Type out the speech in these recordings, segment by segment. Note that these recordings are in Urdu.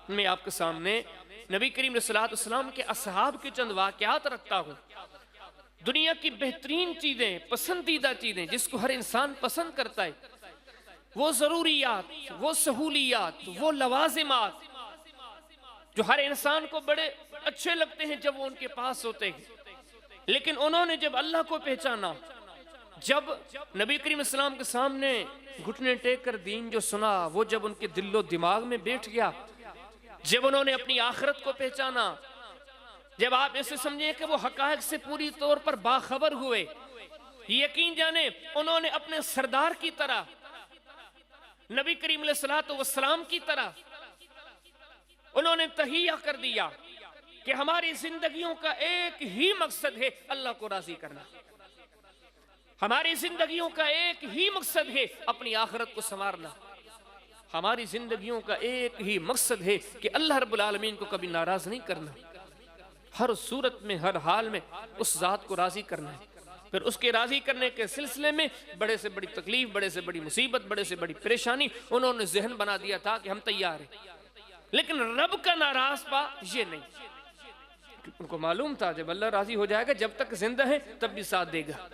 میں آپ کے سامنے نبی کریم صلی اللہ علیہ وسلم کے اصحاب کے چند واقعات رکھتا ہوں۔ دنیا کی بہترین چیزیں، پسندیدہ چیزیں جس کو ہر انسان پسند کرتا ہے، وہ ضروریات، وہ سہولیات، وہ لوازمات جو ہر انسان کو بڑے اچھے لگتے ہیں جب وہ ان کے پاس ہوتے ہیں، لیکن انہوں نے جب اللہ کو پہچانا، جب نبی کریم اسلام کے سامنے گھٹنے ٹیک کر دین جو سنا، وہ جب ان کے دل و دماغ میں بیٹھ گیا، جب انہوں نے اپنی آخرت کو پہچانا، جب آپ اسے سمجھیں کہ وہ حقائق سے پوری طور پر باخبر ہوئے، یقین جانیں انہوں نے اپنے سردار کی طرح، نبی کریم علیہ السلام کی طرح انہوں نے تہیہ کر دیا کہ ہماری زندگیوں کا ایک ہی مقصد ہے اللہ کو راضی کرنا، ہماری زندگیوں کا ایک ہی مقصد ہے اپنی آخرت کو سنوارنا، ہماری زندگیوں کا ایک ہی مقصد ہے کہ اللہ رب العالمین کو کبھی ناراض نہیں کرنا، ہر صورت میں ہر حال میں اس ذات کو راضی کرنا ہے۔ پھر اس کے راضی کرنے کے سلسلے میں بڑے سے بڑی تکلیف، بڑے سے بڑی مصیبت، بڑے سے بڑی پریشانی انہوں نے ذہن بنا دیا تھا کہ ہم تیار ہیں، لیکن رب کا ناراض پا یہ نہیں۔ ان کو معلوم تھا جب اللہ راضی ہو جائے گا، جب تک زندہ ہے تب بھی ساتھ دے گا،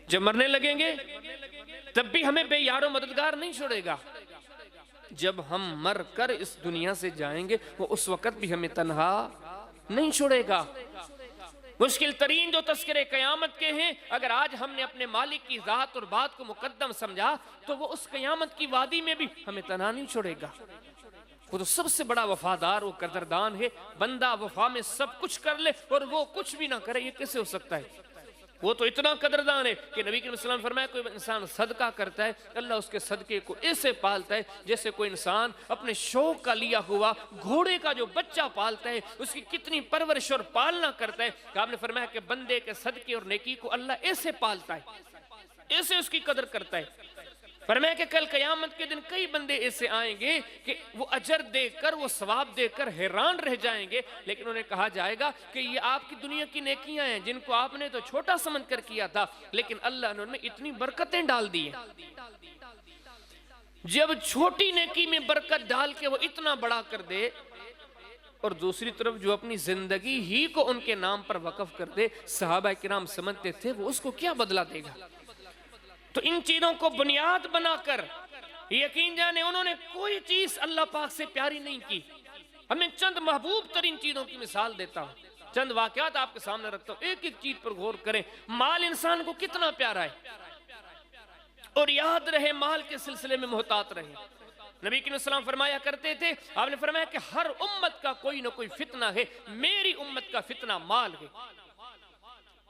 جب مرنے لگیں گے تب بھی ہمیں بے یار و مددگار نہیں چھوڑے گا، جب ہم مر کر اس دنیا سے جائیں گے وہ اس وقت بھی ہمیں تنہا نہیں چھوڑے گا۔ مشکل ترین جو تذکرے قیامت کے ہیں، اگر آج ہم نے اپنے مالک کی ذات اور بات کو مقدم سمجھا تو وہ اس قیامت کی وادی میں بھی ہمیں تنہا نہیں چھوڑے گا۔ وہ تو سب سے بڑا وفادار و قدردان ہے، بندہ وفا میں سب کچھ کر لے اور وہ کچھ بھی نہ کرے، یہ کیسے ہو سکتا ہے؟ وہ تو اتنا قدردان ہے کہ نبی کریم صلی اللہ علیہ وسلم فرمایا کوئی انسان صدقہ کرتا ہے، اللہ اس کے صدقے کو ایسے پالتا ہے جیسے کوئی انسان اپنے شوق کا لیا ہوا گھوڑے کا جو بچہ پالتا ہے، اس کی کتنی پرورش اور پالنا کرتا ہے، کہ آپ نے فرمایا کہ بندے کے صدقے اور نیکی کو اللہ ایسے پالتا ہے، ایسے اس کی قدر کرتا ہے۔ فرمایا کہ کل قیامت کے دن کئی بندے ایسے آئیں گے کہ وہ اجر دے کر، وہ ثواب دے کر حیران رہ جائیں گے، لیکن انہیں کہا جائے گا کہ یہ آپ کی دنیا کی نیکیاں ہیں جن کو آپ نے تو چھوٹا سمجھ کر کیا تھا، لیکن اللہ نے ان میں اتنی برکتیں ڈال دی ہیں۔ جب چھوٹی نیکی میں برکت ڈال کے وہ اتنا بڑا کر دے، اور دوسری طرف جو اپنی زندگی ہی کو ان کے نام پر وقف کر دے، صحابہ کرام سمجھتے تھے وہ اس کو کیا بدلہ دے گا۔ تو ان چیزوں کو بنیاد بنا کر یقین جانے انہوں نے کوئی چیز اللہ پاک سے پیاری نہیں کی۔ ہمیں چند محبوب ترین چیزوں کی مثال دیتا ہوں، چند واقعات آپ کے سامنے رکھتا ہوں، ایک ایک چیز پر غور کریں۔ مال انسان کو کتنا پیارا ہے، اور یاد رہے مال کے سلسلے میں محتاط رہے۔ نبی کریم صلی اللہ علیہ وسلم فرمایا کرتے تھے، آپ نے فرمایا کہ ہر امت کا کوئی نہ کوئی فتنہ ہے، میری امت کا فتنہ مال ہے۔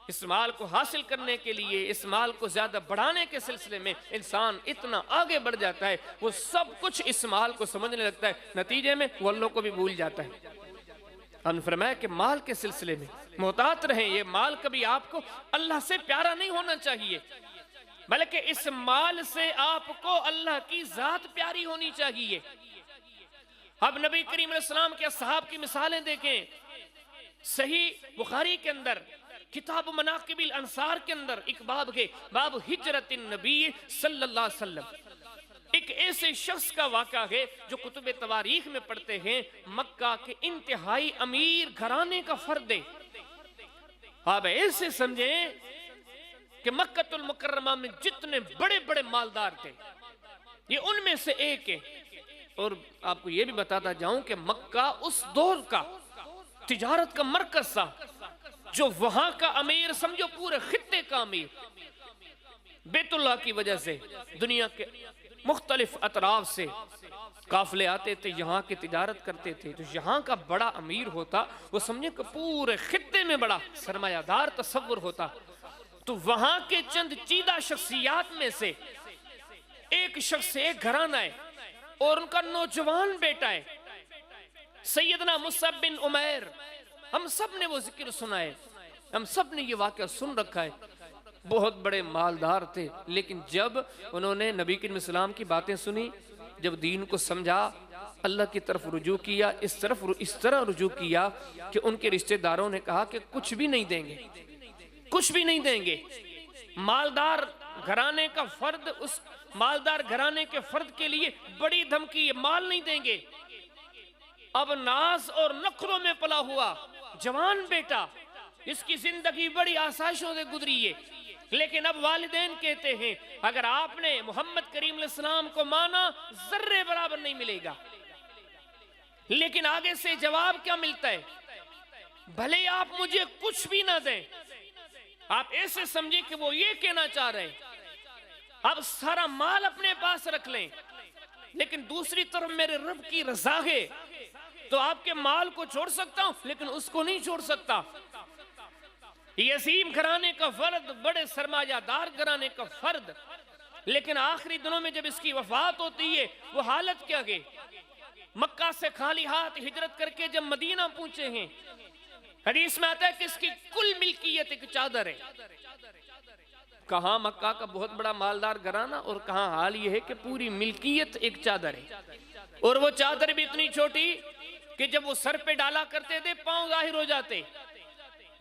اس مال کو حاصل کرنے کے لیے، اس مال کو زیادہ بڑھانے کے سلسلے میں انسان اتنا آگے بڑھ جاتا ہے، وہ سب کچھ اس مال کو سمجھنے لگتا ہے، نتیجے میں وہ اللہ کو بھی بھول جاتا ہے۔ ہم نے فرمایا کہ مال کے سلسلے میں محتاط رہیں، یہ مال کبھی آپ کو اللہ سے پیارا نہیں ہونا چاہیے، بلکہ اس مال سے آپ کو اللہ کی ذات پیاری ہونی چاہیے۔ اب نبی کریم علیہ السلام کے اصحاب کی مثالیں دیکھیں، صحیح بخاری کے اندر کتاب مناقب الانصار کے اندر ایک باب ہے، باب ہجرت النبی صلی اللہ علیہ وسلم۔ ایک ایسے شخص کا واقعہ ہے جو کتب تواریخ میں پڑھتے ہیں، مکہ کے انتہائی امیر گھرانے کا فرد ہے۔ آپ ایسے سمجھیں کہ مکہ المکرمہ میں جتنے بڑے بڑے مالدار تھے یہ ان میں سے ایک ہے۔ اور آپ کو یہ بھی بتاتا جاؤں کہ مکہ اس دور کا تجارت کا مرکز تھا، جو وہاں کا امیر سمجھو پورے خطے کا امیر، بیت اللہ کی وجہ سے دنیا کے مختلف اطراف سے قافلے آتے تھے، یہاں کی تجارت کرتے تھے، تو یہاں کا بڑا امیر ہوتا وہ سمجھے کہ پورے خطے میں بڑا سرمایہ دار تصور ہوتا۔ تو وہاں کے چند چیدہ شخصیات میں سے ایک شخص ایک گھرانہ ہے، اور ان کا نوجوان بیٹا ہے سیدنا مصعب بن عمیر۔ ہم سب نے وہ ذکر سنا ہے، ہم سب نے یہ واقعہ سن رکھا ہے، بہت بڑے مالدار تھے، لیکن جب انہوں نے نبی کریم صلی اللہ علیہ وسلم کی باتیں سنی، جب دین کو سمجھا، اللہ کی طرف رجوع کیا، اس طرح رجوع کیا کہ ان کے رشتہ داروں نے کہا کہ کچھ بھی نہیں دیں گے، کچھ بھی نہیں دیں گے۔ مالدار گھرانے کا فرد، اس مالدار گھرانے کے فرد کے لیے بڑی دھمکی، یہ مال نہیں دیں گے۔ اب ناز اور نخروں میں پلا ہوا جوان بیٹا، اس کی زندگی بڑی آسائشوں سے گزری ہے، لیکن اب والدین کہتے ہیں اگر آپ نے محمد کریم علیہ السلام کو مانا ذرے برابر نہیں ملے گا۔ لیکن آگے سے جواب کیا ملتا ہے؟ بھلے آپ مجھے کچھ بھی نہ دیں، آپ ایسے سمجھیں کہ وہ یہ کہنا چاہ رہے ہیں آپ سارا مال اپنے پاس رکھ لیں، لیکن دوسری طرف میرے رب کی رضا ہے تو آپ کے مال کو چھوڑ سکتا ہوں لیکن اس کو نہیں چھوڑ سکتا۔ یہ عظیم گھرانے کا فرد، بڑے سرمایہ دار گھرانے کا فرد، لیکن آخری دنوں میں جب اس کی وفات ہوتی ہے وہ حالت کیا گئی؟ مکہ سے خالی ہاتھ ہجرت کر کے جب مدینہ پہنچے ہیں، حدیث میں آتا ہے کہ اس کی کل ملکیت ایک چادر ہے۔ کہاں مکہ کا بہت بڑا مالدار گھرانہ اور کہاں حال یہ ہے کہ پوری ملکیت ایک چادر ہے، اور وہ چادر بھی اتنی چھوٹی کہ جب وہ سر پہ ڈالا کرتے تھے پاؤں ظاہر ہو جاتے،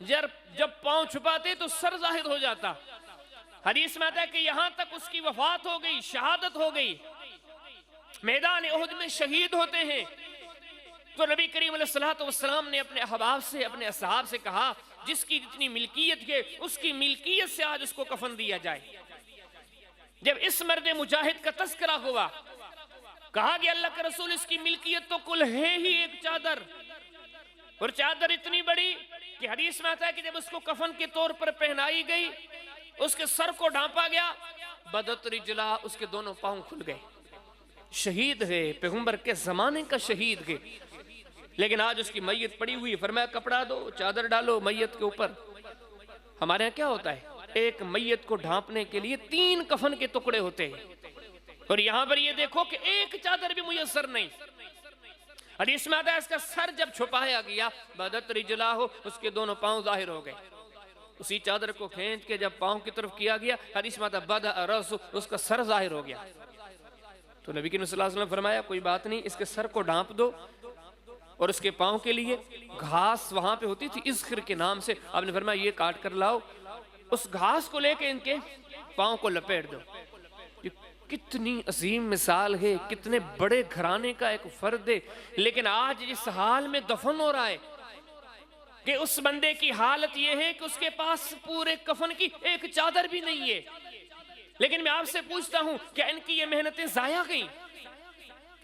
جب پاؤں چھپاتے تو سر ظاہر ہو جاتا۔ حدیث میں آتا ہے کہ یہاں تک اس کی وفات ہو گئی، شہادت ہو گئی، میدان احد میں شہید ہوتے ہیں، تو نبی کریم علیہ السلام نے اپنے احباب سے، اپنے اصحاب سے کہا جس کی جتنی ملکیت ہے اس کی ملکیت سے آج اس کو کفن دیا جائے۔ جب اس مرد مجاہد کا تذکرہ ہوا، کہا کہ اللہ کے رسول اس کی ملکیت تو کل ہے ہی ایک چادر، اور چادر اتنی بڑی کہ حدیث میں آتا ہے کہ جب اس کو کفن کے طور پر پہنائی گئی، اس کے سر کو ڈھانپا گیا، بدت رجلا، اس کے دونوں پاؤں کھل گئے۔ شہید ہے، پیغمبر کے زمانے کا شہید ہے، لیکن آج اس کی میت پڑی ہوئی، فرمایا کپڑا دو، چادر ڈالو میت کے اوپر۔ ہمارے ہاں کیا ہوتا ہے؟ ایک میت کو ڈھانپنے کے لیے 3 کفن کے ٹکڑے ہوتے ہیں، اور یہاں پر یہ دیکھو کہ ایک چادر بھی میسر نہیں۔ حدیث میں آتا ہے اس کا سر جب چھپایا گیا، بدت رجلا ہو، اس کے دونوں پاؤں ظاہر ہو گئے۔ اسی چادر کو کھینچ کے جب پاؤں کی طرف کیا گیا، حدیث میں آتا ہے بدأ رأسہ، اس کا سر ظاہر ہو گیا۔ تو نبی کریم صلی اللہ علیہ وسلم فرمایا کوئی بات نہیں، اس کے سر کو ڈھانپ دو، اور اس کے پاؤں کے لیے گھاس وہاں پہ ہوتی تھی اذخر کے نام سے، آپ نے فرمایا یہ کاٹ کر لاؤ، اس گھاس کو لے کے ان کے پاؤں کو لپیٹ دو۔ یہ کتنی عظیم مثال ہے، کتنے بڑے گھرانے کا ایک فرد ہے، لیکن آج جس حال میں دفن ہو رہا ہے کہ اس بندے کی حالت یہ ہے کہ اس کے پاس پورے کفن کی ایک چادر بھی نہیں ہے۔ لیکن میں آپ سے پوچھتا ہوں کہ ان کی یہ محنتیں ضائع گئیں؟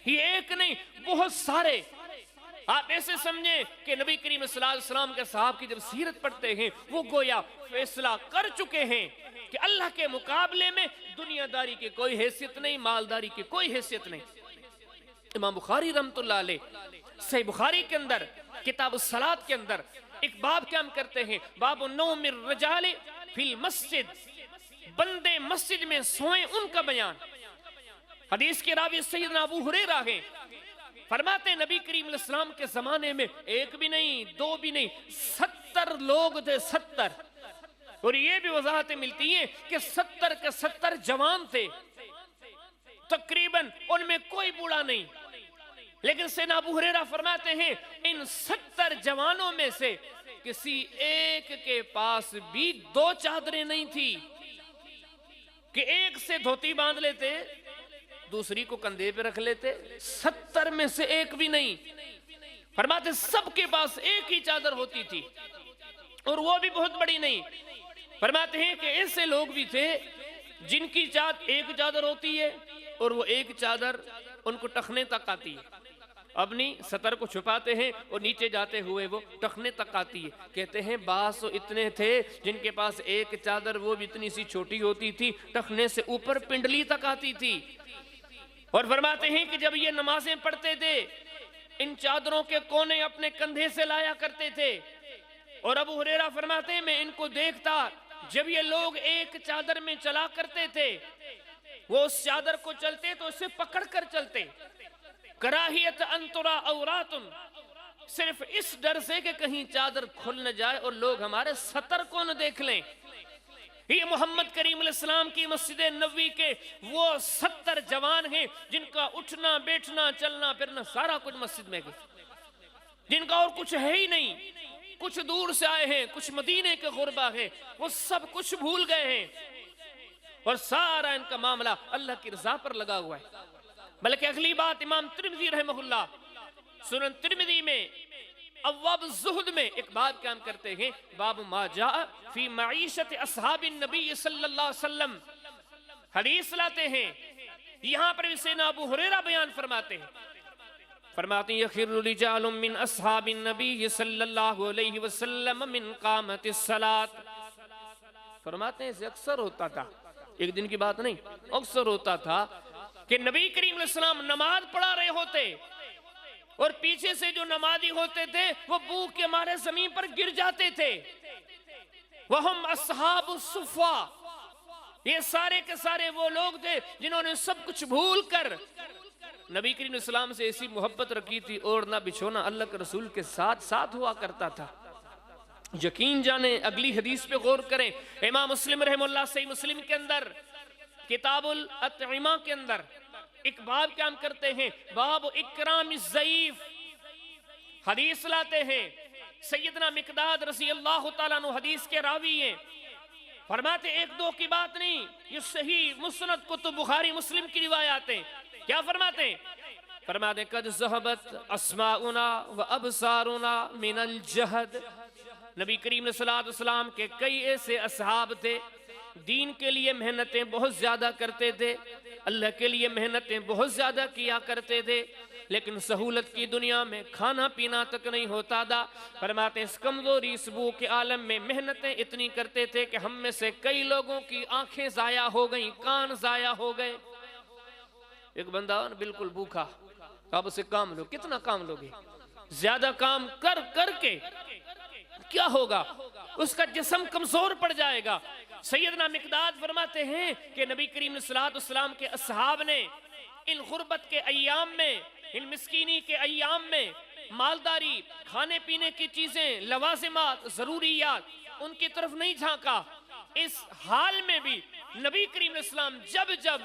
یہ ایک نہیں، بہت سارے۔ آپ ایسے سمجھیں کہ نبی کریم صلی اللہ علیہ وسلم کے صحابہ کی جب سیرت پڑھتے ہیں وہ گویا فیصلہ کر چکے ہیں کہ اللہ کے مقابلے میں دنیا داری کی کوئی حیثیت نہیں، مالداری کی کوئی حیثیت نہیں۔ امام بخاری رحمت اللہ علیہ صحیح بخاری کے اندر کتاب الصلاۃ کے اندر ایک باب قائم کرتے ہیں، باب نوم الرجال فی المسجد، بندے مسجد میں سوئیں ان کا بیان۔ حدیث کے راوی سیدنا ابو ہریرہ ہیں، فرماتے ہیں نبی کریم علیہ السلام کے زمانے میں ایک بھی نہیں، 2 بھی نہیں، 70 لوگ تھے، 70۔ اور یہ بھی وضاحتیں ملتی ہیں کہ 70 کے 70 جوان تھے، تقریباً ان میں کوئی بوڑھا نہیں۔ لیکن سیدنا ابو ہریرہ فرماتے ہیں ان 70 جوانوں میں سے کسی ایک کے پاس بھی 2 چادریں نہیں تھی کہ ایک سے دھوتی باندھ لیتے، دوسری کو کندھے پہ رکھ لیتے۔ 70 میں سے ایک بھی نہیں، فرماتے سب کے پاس ایک ہی چادر ہوتی تھی، اور وہ بھی بہت بڑی نہیں۔ فرماتے ہیں کہ ایسے لوگ بھی تھے جن کی ایک چادر ہوتی ہے اور وہ ایک چادر ان کو ٹخنے تک آتی ہے، اپنی سطر کو چھپاتے ہیں اور نیچے جاتے ہوئے وہ ٹخنے تک آتی ہے۔ کہتے ہیں بعض اتنے تھے جن کے پاس ایک چادر وہ بھی اتنی سی چھوٹی ہوتی تھی، ٹخنے سے اوپر پنڈلی تک آتی تھی۔ اور فرماتے ہیں کہ جب یہ نمازیں پڑھتے تھے ان چادروں کے کونے اپنے کندھے سے لایا کرتے تھے، اور ابو ہریرہ فرماتے ہیں میں ان کو دیکھتا جب یہ لوگ ایک چادر میں چلا کرتے تھے، وہ اس چادر کو چلتے تو اسے پکڑ کر چلتے، کراہیت ان ترا عوراتن، صرف اس ڈر سے کہ کہیں چادر کھل نہ جائے اور لوگ ہمارے سطر کو نہ دیکھ لیں۔ یہ محمد کریم علیہ السلام کی مسجد نبوی کے وہ 70 جوان ہیں جن کا اٹھنا بیٹھنا چلنا پھرنا سارا کچھ مسجد میں گیا، جن کا اور کچھ ہے ہی نہیں۔ کچھ دور سے آئے ہیں، کچھ مدینے کے غربا ہیں، وہ سب کچھ بھول گئے ہیں، اور سارا ان کا معاملہ اللہ کی رضا پر لگا ہوا ہے۔ بلکہ اگلی بات امام ترمذی رحمہ اللہ سنن ترمذی میں ابواب الزہد میں ایک باب قائم کرتے ہیں، باب ما جاء فی معیشت اصحاب النبی صلی اللہ علیہ وسلم، حدیث لاتے ہیں۔ یہاں پر بھی سیدنا ابو ہریرہ بیان فرماتے ہیں، فرماتے ہیں یخر رجال من اصحاب النبی صلی اللہ علیہ وسلم من قامت الصلاۃ، فرماتے ہیں اسے اکثر ہوتا تھا، ایک دن کی بات نہیں، اکثر ہوتا تھا کہ نبی کریم علیہ السلام نماز پڑھا رہے ہوتے اور پیچھے سے جو نمازی ہوتے تھے وہ بھوک کے مارے زمین پر گر جاتے تھے۔ وہم اصحاب الصفا، یہ سارے کے سارے وہ لوگ تھے جنہوں نے سب کچھ بھول کر نبی کریم علیہ السلام سے ایسی محبت رکھی تھی، اور نہ بچھونا اللہ کے رسول کے ساتھ ساتھ ہوا کرتا تھا۔ یقین جانیں، اگلی حدیث پہ غور کریں، امام مسلم رحمہ اللہ صحیح مسلم کے اندر کتاب الاطعمہ کے اندر ایک باب قائم کرتے ہیں، باب اکرام الضعیف، حدیث لاتے ہیں، سیدنا مقداد رضی اللہ تعالیٰ عنہ حدیث کے راوی ہیں، فرماتے ایک دو کی بات نہیں، یہ صحیح مسند کتب بخاری مسلم کی روایات ہیں، کیا فرماتے ہیں؟ فرماتے ہیں قد ذہبت اسماؤنا و ابصارنا من الجہد، نبی کریم علیہ السلام کے کئی ایسے اصحاب تھے دین کے لیے محنتیں بہت زیادہ کرتے تھے، اللہ کے لیے محنتیں بہت زیادہ کیا کرتے تھے، لیکن سہولت کی دنیا میں کھانا پینا تک نہیں ہوتا تھا۔ فرماتے ہیں اس کمزوری اس بھوک کے عالم میں محنتیں اتنی کرتے تھے کہ ہم میں سے کئی لوگوں کی آنکھیں ضائع ہو گئیں، کان ضائع ہو گئے۔ ایک بندہ بالکل بھوکا، آپ اسے کام لو، کتنا کام لوگے؟ زیادہ کام کر کر کے کیا ہوگا؟ اس کا جسم کمزور پڑ جائے گا۔ سیدنا مقداد فرماتے ہیں کہ نبی کریم صلی اللہ علیہ وسلم کے اصحاب نے ان غربت کے ایام میں، ان مسکینی کے ایام میں مالداری، کھانے پینے کی چیزیں، لوازمات، ضروریات، ان کی طرف نہیں جھانکا۔ اس حال میں بھی نبی کریم علیہ السلام جب جب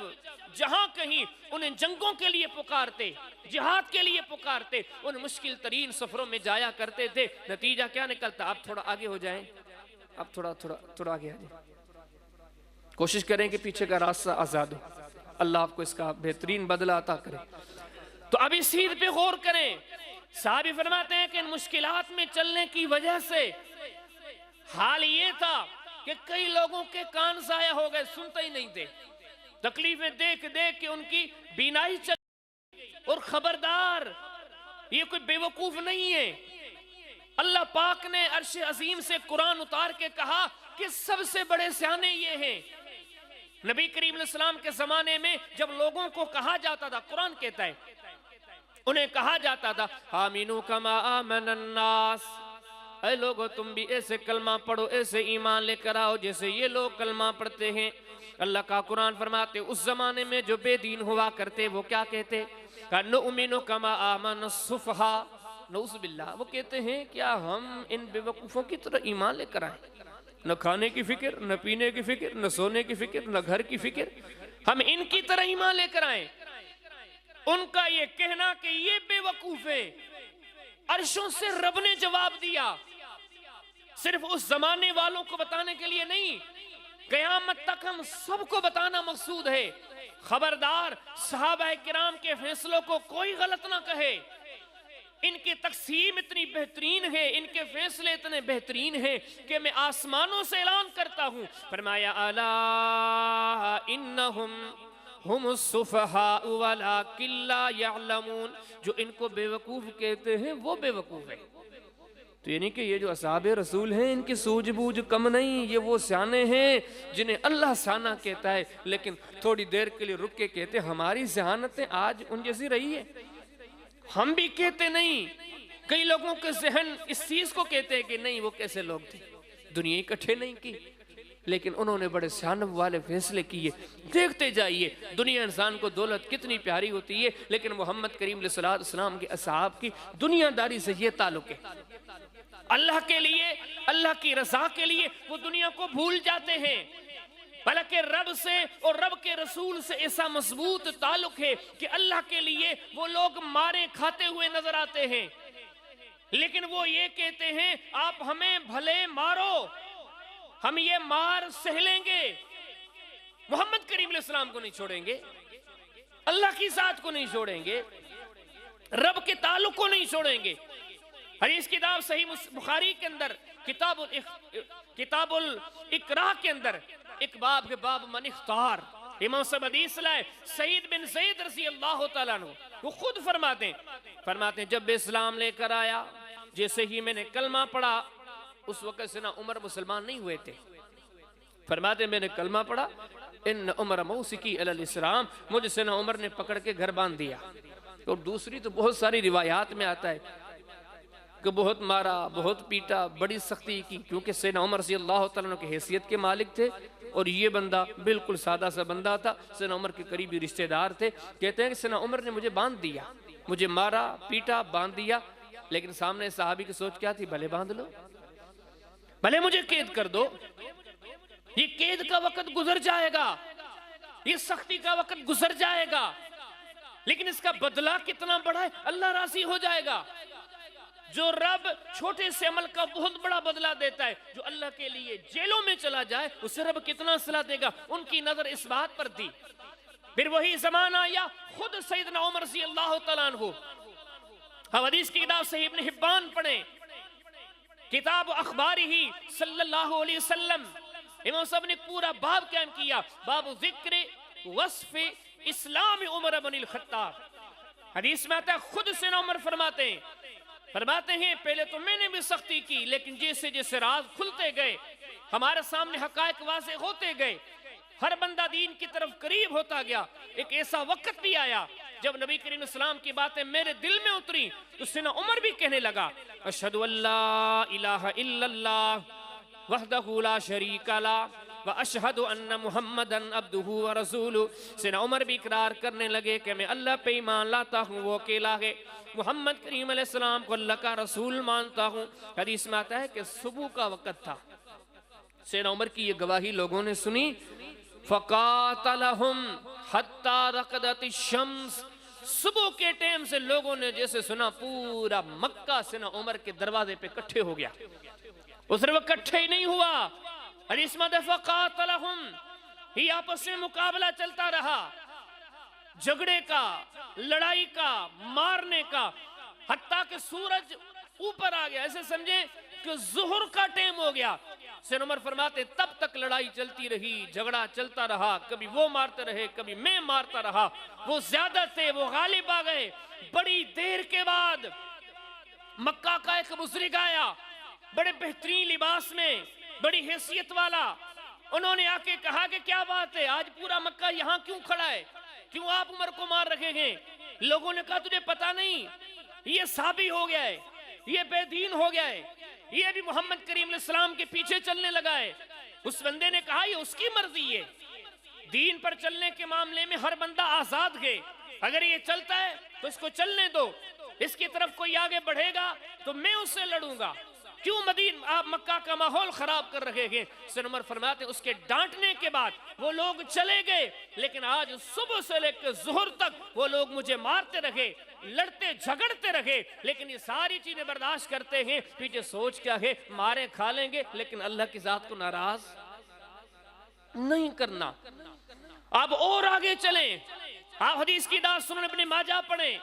جہاں کہیں انہیں جنگوں کے لیے پکارتے، جہاد کے لیے پکارتے، ان مشکل ترین سفروں میں جایا کرتے تھے۔ نتیجہ کیا نکلتا؟ آپ تھوڑا آگے ہو جائیں، آپ تھوڑا آگے آ جائیں، کوشش کریں کہ پیچھے کا راستہ آزاد ہو، اللہ آپ کو اس کا بہترین بدلہ عطا کرے۔ تو اب اس چیز پہ غور کریں، صحابی فرماتے ہیں کہ ان مشکلات میں چلنے کی وجہ سے حال یہ تھا کہ کئی لوگوں کے کان ضائع ہو گئے، سنتے ہی نہیں تھے، تکلیفیں دیکھ دیکھ کے ان کی بینائی چل گئی۔ اور خبردار، یہ کوئی بے وقوف نہیں ہے، اللہ پاک نے عرش عظیم سے قرآن اتار کے کہا کہ سب سے بڑے سیانے یہ ہیں۔ نبی کریم علیہ السلام کے زمانے میں جب لوگوں کو کہا جاتا تھا، قرآن کہتا ہے انہیں کہا جاتا تھا آمینو کما آمن الناس، اے لوگو تم بھی ایسے کلمہ پڑھو، ایسے ایمان لے کر آؤ جیسے یہ لوگ کلمہ پڑھتے ہیں۔ اللہ کا قرآن فرماتے اس زمانے میں جو بے دین ہوا کرتے وہ کیا کہتے؟ نؤمن کما آمن السفہاء، نعوذ باللہ، وہ کہتے ہیں کیا ہم ان بے وقوفوں کی طرح ایمان لے کر آئیں؟ نہ کھانے کی فکر، نہ پینے کی فکر، نہ سونے کی فکر، نہ گھر کی فکر، ہم ان کی طرح ایمان لے کر آئیں۔ ان کا یہ کہنا کہ یہ بے وقوف ہیں، عرشوں سے رب نے جواب دیا، صرف اس زمانے والوں کو بتانے کے لیے نہیں، قیامت تک ہم سب کو بتانا مقصود ہے۔ خبردار، صحابہ کرام کے فیصلوں کو کوئی غلط نہ کہے، ان کی تقسیم اتنی بہترین ہے، ان کے فیصلے اتنے بہترین ہیں کہ میں آسمانوں سے اعلان کرتا ہوں، فرمایا الا انہم ہم السفہاء ولکن لا یعلمون، جو ان کو بے وقوف کہتے ہیں وہ بے وقوف ہے۔ تو یعنی کہ یہ جو اصحاب رسول ہیں ان کی سوجھ بوجھ کم نہیں، یہ وہ سیانے ہیں جنہیں اللہ سیانہ کہتا ہے، لیکن تھوڑی دیر کے لیے رک کے کہتے ہماری ذہانتیں آج ان جیسی رہی ہے، ہم بھی کہتے نہیں۔ کئی لوگوں کے ذہن اس چیز کو کہتے ہیں کہ نہیں وہ کیسے لوگ تھے، دنیا اکٹھے نہیں کی، لیکن انہوں نے بڑے سیانب والے فیصلے کیے۔ دیکھتے جائیے دنیا انسان کو دولت کتنی پیاری ہوتی ہے، لیکن محمد کریم علیہ السلام کے اصحاب کی دنیا داری سے یہ تعلق ہے، اللہ کے لیے، اللہ کی رضا کے لیے وہ دنیا کو بھول جاتے ہیں، بلکہ رب سے اور رب کے رسول سے ایسا مضبوط تعلق ہے کہ اللہ کے لیے وہ لوگ مارے کھاتے ہوئے نظر آتے ہیں، لیکن وہ یہ کہتے ہیں آپ ہمیں بھلے مارو، ہم یہ مار سہ لیں گے، محمد کریم علیہ السلام کو نہیں چھوڑیں گے، اللہ کی ذات کو نہیں چھوڑیں گے۔ رب کے تعلق کو نہیں چھوڑیں گے۔ حدیث کتاب صحیح بخاری کے اندر کتاب الاقراء کے اندر ایک باب کے باب من اختار، امام صاحب حدیث لائے سعید بن زید رضی اللہ تعالیٰ عنہ، وہ خود فرماتے ہیں جب اسلام لے کر آیا، جیسے ہی میں نے کلمہ پڑھا، اس وقت سیدنا عمر مسلمان نہیں ہوئے تھے، فرماتے ہیں میں نے کلمہ پڑھا، ان عمر موسیقی علی الاسلام، مجھے سیدنا عمر نے پکڑ کے گھر باندھ دیا۔ اور دوسری تو بہت ساری روایات میں آتا ہے کہ بہت مارا، بہت پیٹا، بڑی سختی کی، کیونکہ سیدنا عمر رضی اللہ تعالیٰ عنہ کی حیثیت کے مالک تھے، اور یہ بندہ بالکل سادہ سا بندہ تھا، سیدنا عمر کے قریبی رشتہ دار تھے۔ کہتے ہیں کہ سیدنا عمر نے مجھے باندھ دیا، مجھے مارا، پیٹا، باندھ دیا، لیکن سامنے صحابی کی سوچ کیا تھی؟ بھلے باندھ لو، بھلے مجھے قید کر دو، یہ قید کا وقت گزر جائے گا، یہ سختی کا وقت گزر جائے گا، لیکن اس کا بدلہ کتنا بڑا ہے، اللہ راضی ہو جائے گا۔ جو رب چھوٹے سے عمل کا بہت بڑا بدلہ دیتا ہے، جو اللہ کے لیے جیلوں میں چلا جائے اسے رب کتنا صلہ دے گا۔ ان کی نظر اس بات پر تھی۔ پھر وہی زمانہ آیا، خود سیدنا عمر رضی اللہ تعالیٰ عنہ، ہم حدیث کی کتاب صحیح ابن حبان پڑھیں، کتاب اخبارہ صلی اللہ علیہ وسلم، امام صاحب نے پورا باب قائم کیا، باب ذکر وصف اسلام عمر بن الخطاب۔ حدیث میں آتا ہے خود سیدنا عمر فرماتے ہیں پہلے تو میں نے بھی سختی کی، لیکن جیسے جیسے راز کھلتے گئے، ہمارے سامنے حقائق واضح ہوتے گئے، ہر بندہ دین کی طرف قریب ہوتا گیا۔ ایک ایسا وقت بھی آیا جب نبی کریم السلام کی باتیں میرے دل میں اتری تو سیدنا عمر بھی کہنے لگا اشہد ان لا الہ الا اللہ وحدہ لا شریک لہ واشہد ان محمدًا عبدہ ورسولہ۔ سیدنا عمر بھی اقرار کرنے لگے کہ میں اللہ پہ ایمان لاتا ہوں، وہ اکیلا ہے، محمد کریم علیہ السلام کو اللہ کا رسول مانتا ہوں۔ حدیث میں آتا ہے کہ صبح کا وقت تھا، سیدنا عمر کی یہ گواہی لوگوں نے سنی، فقاتلہم حتی رقدت الشمس، صبح کے ٹائم سے لوگوں نے جیسے سنا پورا مکہ سیدنا عمر کے دروازے پہ کٹھے ہو گیا۔ وہ صرف کٹھے ہی نہیں ہوا، حدیث میں فقاتلہم، ہی آپس میں مقابلہ چلتا رہا، جھگڑے کا، لڑائی کا، مارنے کا، حتیٰ کہ سورج اوپر آ گیا، ایسے سمجھیں کہ ظہر کا ٹائم ہو گیا۔ سیدنا عمر فرماتے تب تک لڑائی چلتی رہی، جھگڑا چلتا رہا، کبھی وہ مارتے رہے، کبھی میں مارتا رہا، وہ زیادہ تھے، وہ غالب آ گئے۔ بڑی دیر کے بعد مکہ کا ایک بزرگ آیا، بڑے بہترین لباس میں، بڑی حیثیت والا، انہوں نے آ کے کہا کہ کیا بات ہے، آج پورا مکہ یہاں کیوں کھڑا ہے، کیوں آپ عمر کو مار رکھے ہیں؟ لوگوں نے کہا تجھے پتا نہیں، یہ صحابی ہو گیا ہے، یہ بے دین ہو گیا ہے، یہ بھی محمد کریم علیہ السلام کے پیچھے چلنے لگا ہے۔ اس بندے نے کہا یہ اس کی مرضی ہے، دین پر چلنے کے معاملے میں ہر بندہ آزاد ہے، اگر یہ چلتا ہے تو اس کو چلنے دو، اس کی طرف کوئی آگے بڑھے گا تو میں اس سے لڑوں گا، کیوں آپ مکہ کا ماحول خراب کر رہے ہیں؟ سیدنا عمر فرماتے ہیں اس کے ڈانٹنے کے بعد وہ لوگ چلے گئے، لیکن آج صبح سے لے کے ظہر تک وہ لوگ مجھے مارتے رہے، لڑتے جھگڑتے رہے، لیکن یہ ساری چیزیں برداشت کرتے ہیں۔ پیچھے سوچ کیا ہے؟ مارے کھا لیں گے لیکن اللہ کی ذات کو ناراض نہیں کرنا۔ اب اور آگے چلیں، آپ حدیث کی دار سنن ابن ماجہ پڑھیں،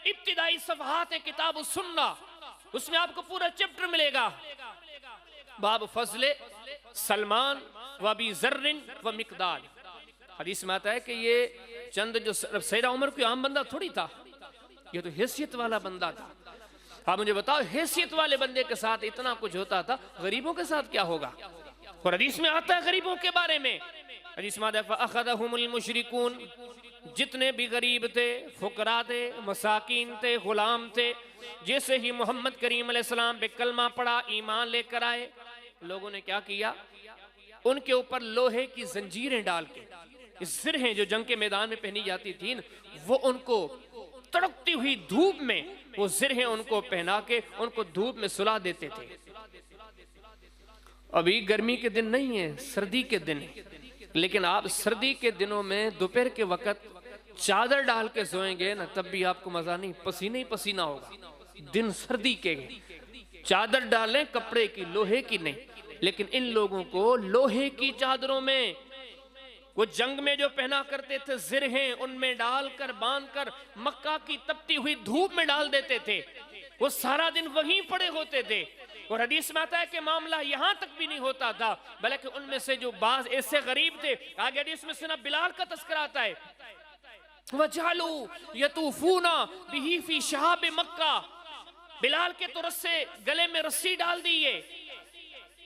ابتدائی صفحات کتاب السنہ، اس میں آپ کو پورا چپٹر ملے گا، باب فضل سلمان و ابی ذر و مقداد۔ حدیث میں آتا ہے کہ یہ چند جو سیدنا عمر کوئی عام بندہ تھوڑی تھا، یہ تو حیثیت والا بندہ تھا۔ آپ مجھے بتاؤ حیثیت والے بندے کے ساتھ اتنا کچھ ہوتا تھا، غریبوں کے ساتھ کیا ہوگا؟ اور حدیث میں آتا ہے غریبوں کے بارے میں، حدیث میں آتا ہے فَأَخَذَهُمُ الْمُشْرِكُونَ، جتنے بھی غریب تھے، فقراء تھے، مساکین تھے، غلام تھے، جیسے ہی محمد کریم علیہ السلام پہ کلمہ پڑھا، ایمان لے کر آئے، لوگوں نے کیا کیا؟ ان کے اوپر لوہے کی زنجیریں ڈال کے، زرہیں جو جنگ کے میدان میں پہنی جاتی تھیں، وہ ان کو تڑکتی ہوئی دھوپ میں وہ زرہیں ان کو پہنا کے ان کو دھوپ میں سلا دیتے تھے۔ ابھی گرمی کے دن نہیں ہیں، سردی کے دن ہیں، لیکن آپ سردی کے دنوں میں دوپہر کے وقت چادر ڈال کے سوئیں گے نا، تب بھی آپ کو مزہ نہیں، پسینہ ہی پسینہ ہوگا۔ دن سردی کے چادر ڈالیں کپڑے کی، لوہے کی نہیں، لیکن ان لوگوں کو لوہے کی چادروں میں وہ جنگ میں جو پہنا کرتے تھے زرہیں، ان میں ڈال کر باندھ کر مکہ کی تپتی ہوئی دھوپ میں ڈال دیتے تھے، وہ سارا دن وہیں پڑے ہوتے تھے۔ اور حدیث میں آتا ہے کہ معاملہ یہاں تک بھی نہیں ہوتا تھا، بلکہ ان میں سے جو بعض ایسے غریب تھے، آگے حدیث میں سنا بلال کا تذکرہ آتا ہے، وَجَعَلُوا يَطُوفُونَ بِهِ فِي شَهَابِ مکہ، بلال کے تو رسے گلے میں رسی ڈال دیئے،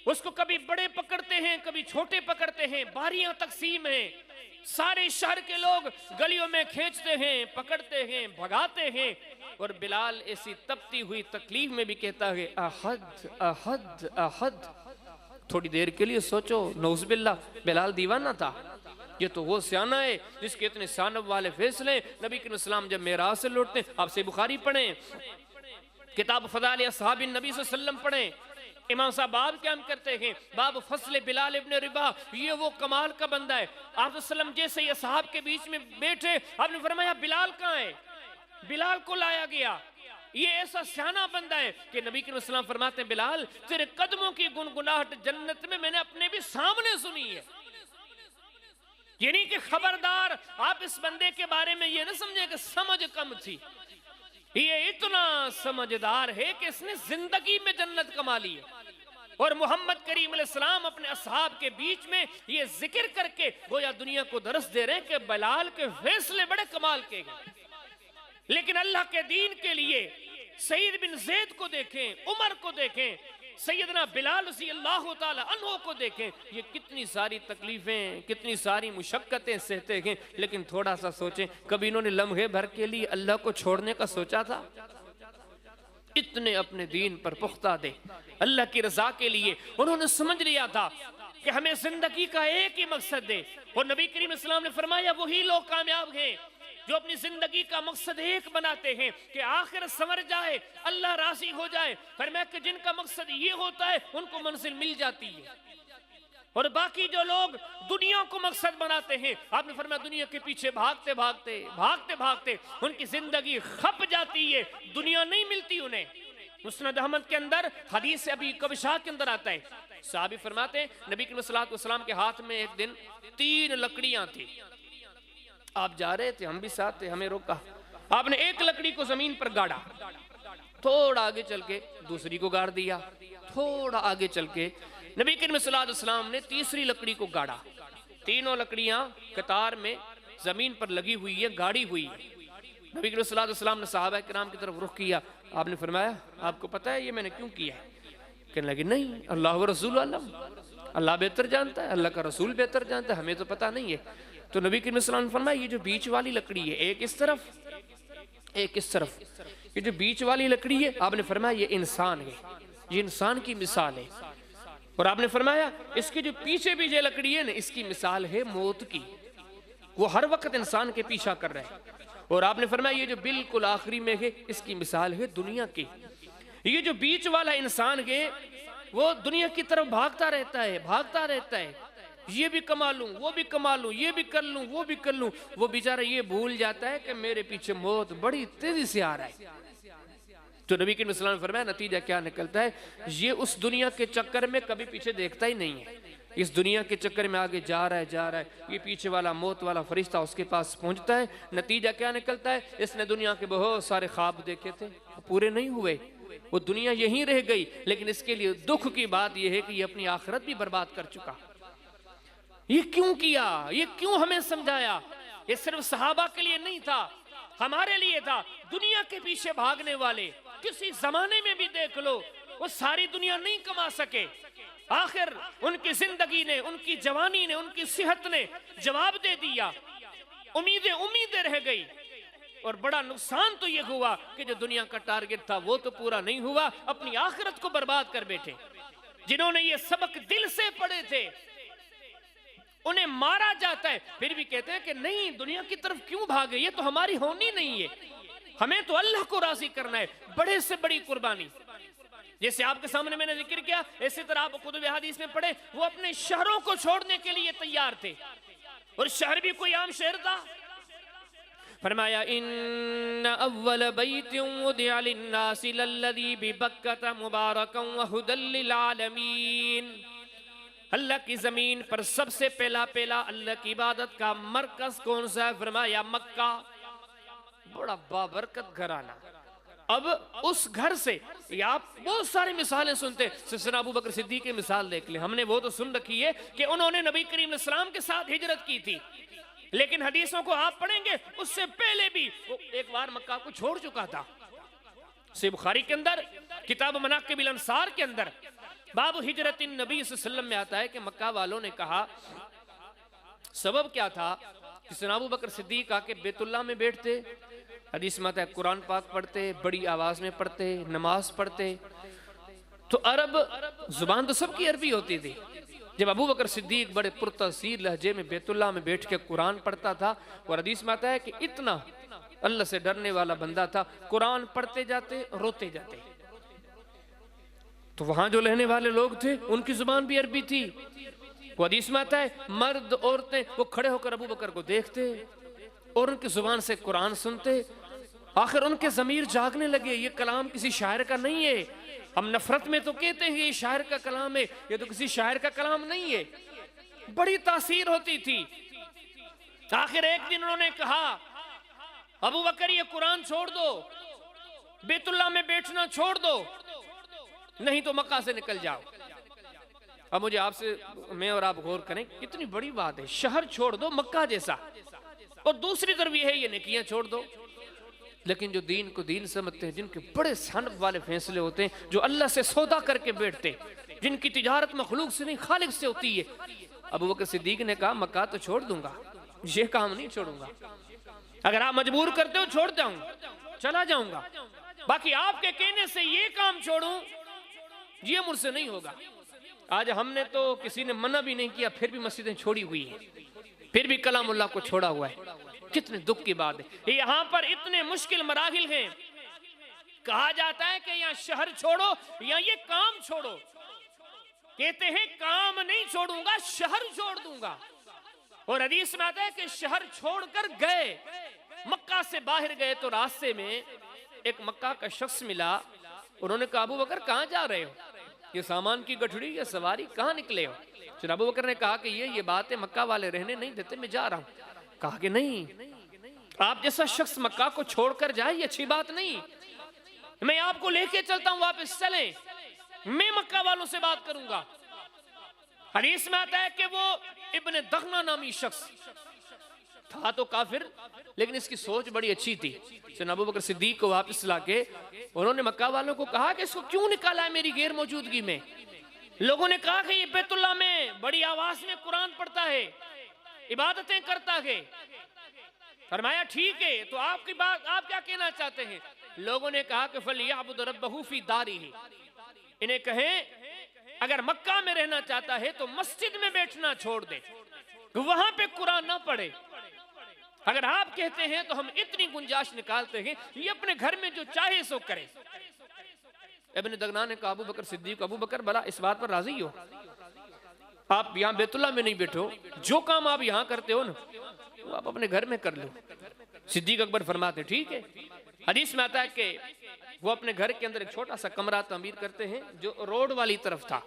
اس کو کبھی بڑے پکڑتے ہیں کبھی چھوٹے پکڑتے ہیں، باریاں تقسیم ہیں، سارے شہر کے لوگ گلیوں میں کھینچتے ہیں، پکڑتے ہیں، بھگاتے ہیں، اور بلال ایسی تپتی ہوئی تکلیف میں بھی کہتا ہے احد احد احد۔ تھوڑی دیر کے لیے سوچو، نعوذ باللہ، بلال دیوانہ تھا؟ یہ تو وہ سیانہ ہے جس کے اتنے سانب والے فیصلے نبی کریم السلام جب معراج سے لوٹتے ہیں۔ آپ سے بخاری پڑھیں، کتاب فضائل اصحاب النبی صلی اللہ علیہ وسلم پڑھیں، امام صاحب باب قائم کرتے ہیں، باب فضل بلال ابن رباح، یہ وہ کمال کا بندہ ہے۔ آپ صلی اللہ علیہ وسلم جیسے یہ اصحاب کے بیچ میں بیٹھے، آپ نے فرمایا بلال کہاں ہے؟ بلال کو لایا گیا، یہ ایسا سیانہ بندہ ہے کہ نبی کریم السلام فرماتے ہیں بلال تیرے قدموں کی گنگناہٹ جنت میں نے اپنے بھی سامنے سنی ہے۔ یعنی کہ خبردار، آپ اس بندے کے بارے میں یہ نہ سمجھے کہ سمجھ کم تھی، یہ اتنا سمجھدار ہے کہ اس نے زندگی میں جنت کما لی ہے۔ اور محمد کریم علیہ السلام اپنے اصحاب کے بیچ میں یہ ذکر کر کے گویا دنیا کو درس دے رہے ہیں کہ بلال کے فیصلے بڑے کمال کے گئے، لیکن اللہ کے دین کے لیے سعید بن زید کو دیکھیں، عمر کو دیکھیں، سیدنا بلال رضی اللہ تعالی عنہ کو دیکھیں، یہ کتنی ساری تکلیفیں، کتنی ساری مشقتیں سہتے ہیں، لیکن تھوڑا سا سوچیں، کبھی انہوں نے لمحے بھر کے لیے اللہ کو چھوڑنے کا سوچا تھا؟ اتنے اپنے دین پر پختہ دے، اللہ کی رضا کے لیے انہوں نے سمجھ لیا تھا کہ ہمیں زندگی کا ایک ہی مقصد دے، اور نبی کریم اسلام نے فرمایا وہی لوگ کامیاب ہیں جو اپنی زندگی کا مقصد ایک بناتے ہیں کہ آخر سمر جائے، اللہ راضی ہو جائے۔ فرمایا کہ جن کا مقصد یہ ہوتا ہے ان کو منزل مل جاتی ہے، اور باقی جو لوگ دنیا کو مقصد بناتے ہیں، آپ نے فرمایا دنیا کے پیچھے بھاگتے بھاگتے بھاگتے بھاگتے ان کی زندگی کھپ جاتی ہے، دنیا نہیں ملتی انہیں۔ مسند احمد کے اندر حدیث ابی کبشا کے اندر آتا ہے، صحابی فرماتے ہیں نبی کریم صلی اللہ علیہ وسلم کے ہاتھ میں ایک دن 3 لکڑیاں تھی، آپ جا رہے تھے، ہم بھی ساتھ تھے، ہمیں روکا، آپ نے ایک لکڑی کو زمین پر گاڑا، تھوڑا آگے چل کے دوسری کو گاڑ دیا، تھوڑا آگے چل کے نبی کریم صلی اللہ علیہ وسلم نے تیسری لکڑی کو گاڑا، تینوں لکڑیاں قطار میں زمین پر لگی ہوئی ہے، گاڑی ہوئی ہے۔ نبی کریم صلی اللہ علیہ وسلم نے صحابہ کرام کی طرف رخ کیا، آپ نے فرمایا آپ کو پتہ ہے یہ میں نے کیوں کیا ہے؟ کہنے لگے نہیں، اللہ و رسول علم، اللہ بہتر جانتا ہے، اللہ کا رسول بہتر جانتا ہے، ہمیں تو پتہ نہیں ہے۔ تو نبی کریم صلی اللہ علیہ وسلم نے فرمایا یہ جو بیچ والی لکڑی ہے، ایک اس طرف ایک اس طرف، یہ جو بیچ والی لکڑی ہے، آپ نے فرمایا یہ انسان ہے، یہ انسان کی مثال ہے، اور آپ نے فرمایا اس کے جو پیچھے بھی یہ لکڑی ہے نا، اس کی مثال ہے موت کی، وہ ہر وقت انسان کے پیچھا کر رہے ہیں، اور آپ نے فرمایا یہ جو بالکل آخری میں ہے اس کی مثال ہے دنیا کی، یہ جو بیچ والا انسان ہے وہ دنیا کی طرف بھاگتا رہتا ہے، بھاگتا رہتا ہے، یہ بھی کما لوں، وہ بھی کما لوں، یہ بھی کر لوں، وہ بھی کر لوں، وہ بیچارہ یہ بھول جاتا ہے کہ میرے پیچھے موت بڑی تیزی سے آ رہا ہے۔ تو نبی کریم صلی اللہ علیہ وسلم نے فرمایا نتیجہ کیا نکلتا ہے، یہ اس دنیا کے چکر میں کبھی پیچھے دیکھتا ہی نہیں ہے، اس دنیا کے چکر میں آگے جا رہا ہے، یہ پیچھے والا موت والا فرشتہ اس کے پاس پہنچتا ہے، نتیجہ کیا نکلتا ہے، اس نے دنیا کے بہت سارے خواب دیکھے تھے، پورے نہیں ہوئے، وہ دنیا یہیں رہ گئی، لیکن اس کے لیے دکھ کی بات یہ ہے کہ یہ اپنی آخرت بھی برباد کر چکا۔ یہ کیوں کیا، یہ کیوں ہمیں سمجھایا؟ یہ صرف صحابہ کے لیے نہیں تھا، ہمارے لیے تھا۔ دنیا کے پیچھے بھاگنے والے کسی زمانے میں بھی دیکھ لو، وہ ساری دنیا نہیں کما سکے، آخر ان کی زندگی نے، ان کی جوانی نے، ان کی صحت نے جواب دے دیا، امیدیں رہ گئی، اور بڑا نقصان تو یہ ہوا کہ جو دنیا کا ٹارگٹ تھا وہ تو پورا نہیں ہوا، اپنی آخرت کو برباد کر بیٹھے۔ جنہوں نے یہ سبق دل سے پڑھے تھے انہیں مارا جاتا ہے، پھر بھی کہتے ہیں کہ نہیں دنیا کی طرف کیوں بھاگے، یہ تو ہماری ہونی نہیں ہے، ہمیں تو اللہ کو راضی کرنا ہے، بڑے سے بڑی قربانی۔ جیسے آپ کے سامنے میں نے ذکر کیا، اسی طرح آپ کتب حدیث میں پڑھے، وہ اپنے شہروں کو چھوڑنے کے لیے تیار تھے، اور شہر بھی کوئی عام شہر تھا۔ فرمایا ان اول بیت وضع للناس للذی ببکۃ مبارکا وہدی للعالمین، اللہ کی زمین پر سب سے پہلا اللہ کی عبادت کا مرکز کون سا ہے؟ فرمایا مکہ، بڑا بابرکت گھرانہ۔ اب اس گھر سے یا آپ بہت ساری مثالیں سنتے، سیدنا ابو بکر صدیق کی مثال دیکھ لیں، ہم نے وہ تو سن رکھی ہے کہ انہوں نے نبی کریم علیہ السلام کے ساتھ ہجرت کی تھی، لیکن حدیثوں کو آپ پڑھیں گے اس سے پہلے بھی وہ ایک بار مکہ کو چھوڑ چکا تھا۔ صحیح بخاری کے اندر کتاب مناقب الانصار کے اندر باب ہجرت النبی صلی اللہ علیہ وسلم میں آتا ہے کہ مکہ والوں نے کہا، سبب کیا تھا کہ سیدنا ابو بکر صدیق آ کے بیت اللہ میں بیٹھتے، حدیث میں آتا ہے قرآن پاک پڑھتے، بڑی آواز میں پڑھتے، نماز پڑھتے، تو عرب زبان تو سب کی عربی ہوتی تھی۔ جب ابو بکر صدیق بڑے پرتاثیر لہجے میں بیت اللہ میں بیٹھ کے قرآن پڑھتا تھا، اور حدیث میں آتا ہے کہ اتنا اللہ سے ڈرنے والا بندہ تھا، قرآن پڑھتے جاتے روتے جاتے، تو وہاں جو رہنے والے لوگ تھے ان کی زبان بھی عربی تھی۔ وہ حدیث میں آتا ہے مرد عورتیں وہ کھڑے ہو کر ابو بکر کو دیکھتے اور ان کی زبان سے قرآن سنتے، آخر ان کے ضمیر جاگنے لگے، یہ کلام کسی شاعر کا نہیں ہے، ہم نفرت میں تو کہتے ہیں یہ شاعر کا کلام ہے، یہ تو کسی شاعر کا کلام نہیں ہے۔ بڑی تاثیر ہوتی تھی۔ آخر ایک دن انہوں نے کہا ابو بکر یہ قرآن چھوڑ دو، بیت اللہ میں بیٹھنا چھوڑ دو، نہیں تو مکہ سے نکل جاؤ۔ اب مجھے آپ سے میں اور آپ غور کریں، کتنی بڑی بات ہے، شہر چھوڑ دو مکہ جیسا، اور دوسری طرف یہ ہے یہ نیکیاں چھوڑ دو۔ لیکن جو دین کو دین سمجھتے ہیں، جن کے بڑے صنف والے فیصلے ہوتے ہیں، جو اللہ سے سودا کر کے بیٹھتے، جن کی تجارت مخلوق سے نہیں خالق سے ہوتی ہے، ابو بکر صدیق نے کہا مکہ تو چھوڑ دوں گا، یہ کام نہیں چھوڑوں گا، اگر آپ مجبور کرتے ہو چھوڑ جاؤں، چلا جاؤں گا، باقی آپ کے کہنے سے یہ کام چھوڑوں یہ مجھ سے نہیں ہوگا۔ آج ہم نے تو کسی نے منع بھی نہیں کیا پھر بھی مسجدیں چھوڑی ہوئی ہیں، پھر بھی کلام اللہ کو چھوڑا ہوا ہے، کتنے دکھ کی بات ہے۔ یہاں پر اتنے مشکل مراحل ہیں، کہا جاتا ہے کہ یا شہر چھوڑو یا یہ کام چھوڑو، کہتے ہیں کام نہیں چھوڑوں گا شہر چھوڑ دوں گا، اور حدیث میں آتا ہے کہ شہر چھوڑ کر گئے، مکہ سے باہر گئے تو راستے میں ایک مکہ کا شخص ملا، انہوں نے کہا ابو بکر کہاں جا رہے ہو؟ یہ سامان کی گٹھڑی یا سواری کہاں نکلے ہو؟ پھر ابو بکر نے کہا کہ یہ بات ہے مکہ والے رہنے نہیں دیتے، میں جا رہا ہوں۔ کہا کہ نہیں، آپ جیسا شخص مکہ کو چھوڑ کر جائے یہ اچھی بات نہیں، میں آپ کو لے کے چلتا ہوں، واپس چلیں، میں مکہ والوں سے بات کروں گا۔ حدیث میں آتا ہے کہ وہ ابن دغنہ نامی شخص تھا تو کافر، لیکن اس کی سوچ بڑی اچھی تھی۔ سیدنا ابو بکر صدیق کو واپس لا کے انہوں نے مکہ والوں کو کہا کہ اس کو کیوں نکالا ہے میری غیر موجودگی میں؟ لوگوں نے کہا کہ یہ بیت اللہ میں بڑی آواز میں قرآن پڑھتا ہے، عبادتیں کرتا ہے۔ فرمایا ٹھیک ہے، تو آپ کی بات آپ کیا کہنا چاہتے ہیں؟ لوگوں نے کہا کہ فَلْيَعْبُدْ رَبَّهُ فِي دَارِهِ، انہیں کہیں اگر مکہ میں رہنا چاہتا ہے تو مسجد میں بیٹھنا چھوڑ دے، وہاں پہ قرآن نہ پڑھے۔ اگر آپ کہتے ہیں تو ہم اتنی گنجائش نکالتے ہیں یہ اپنے گھر میں جو چاہے سو کرے۔ ابن دغنہ نے کہا ابو بکر صدیق، ابو بکر بھلا اس بات پر راضی ہو؟ آپ یہاں بیت اللہ میں نہیں بیٹھو، جو کام آپ یہاں کرتے ہو نا وہ آپ اپنے گھر میں کر لو۔ صدیق اکبر فرماتے ٹھیک ہے۔ حدیث میں آتا ہے کہ وہ اپنے گھر کے اندر ایک چھوٹا سا کمرہ تعمیر کرتے ہیں جو روڈ والی طرف تھا،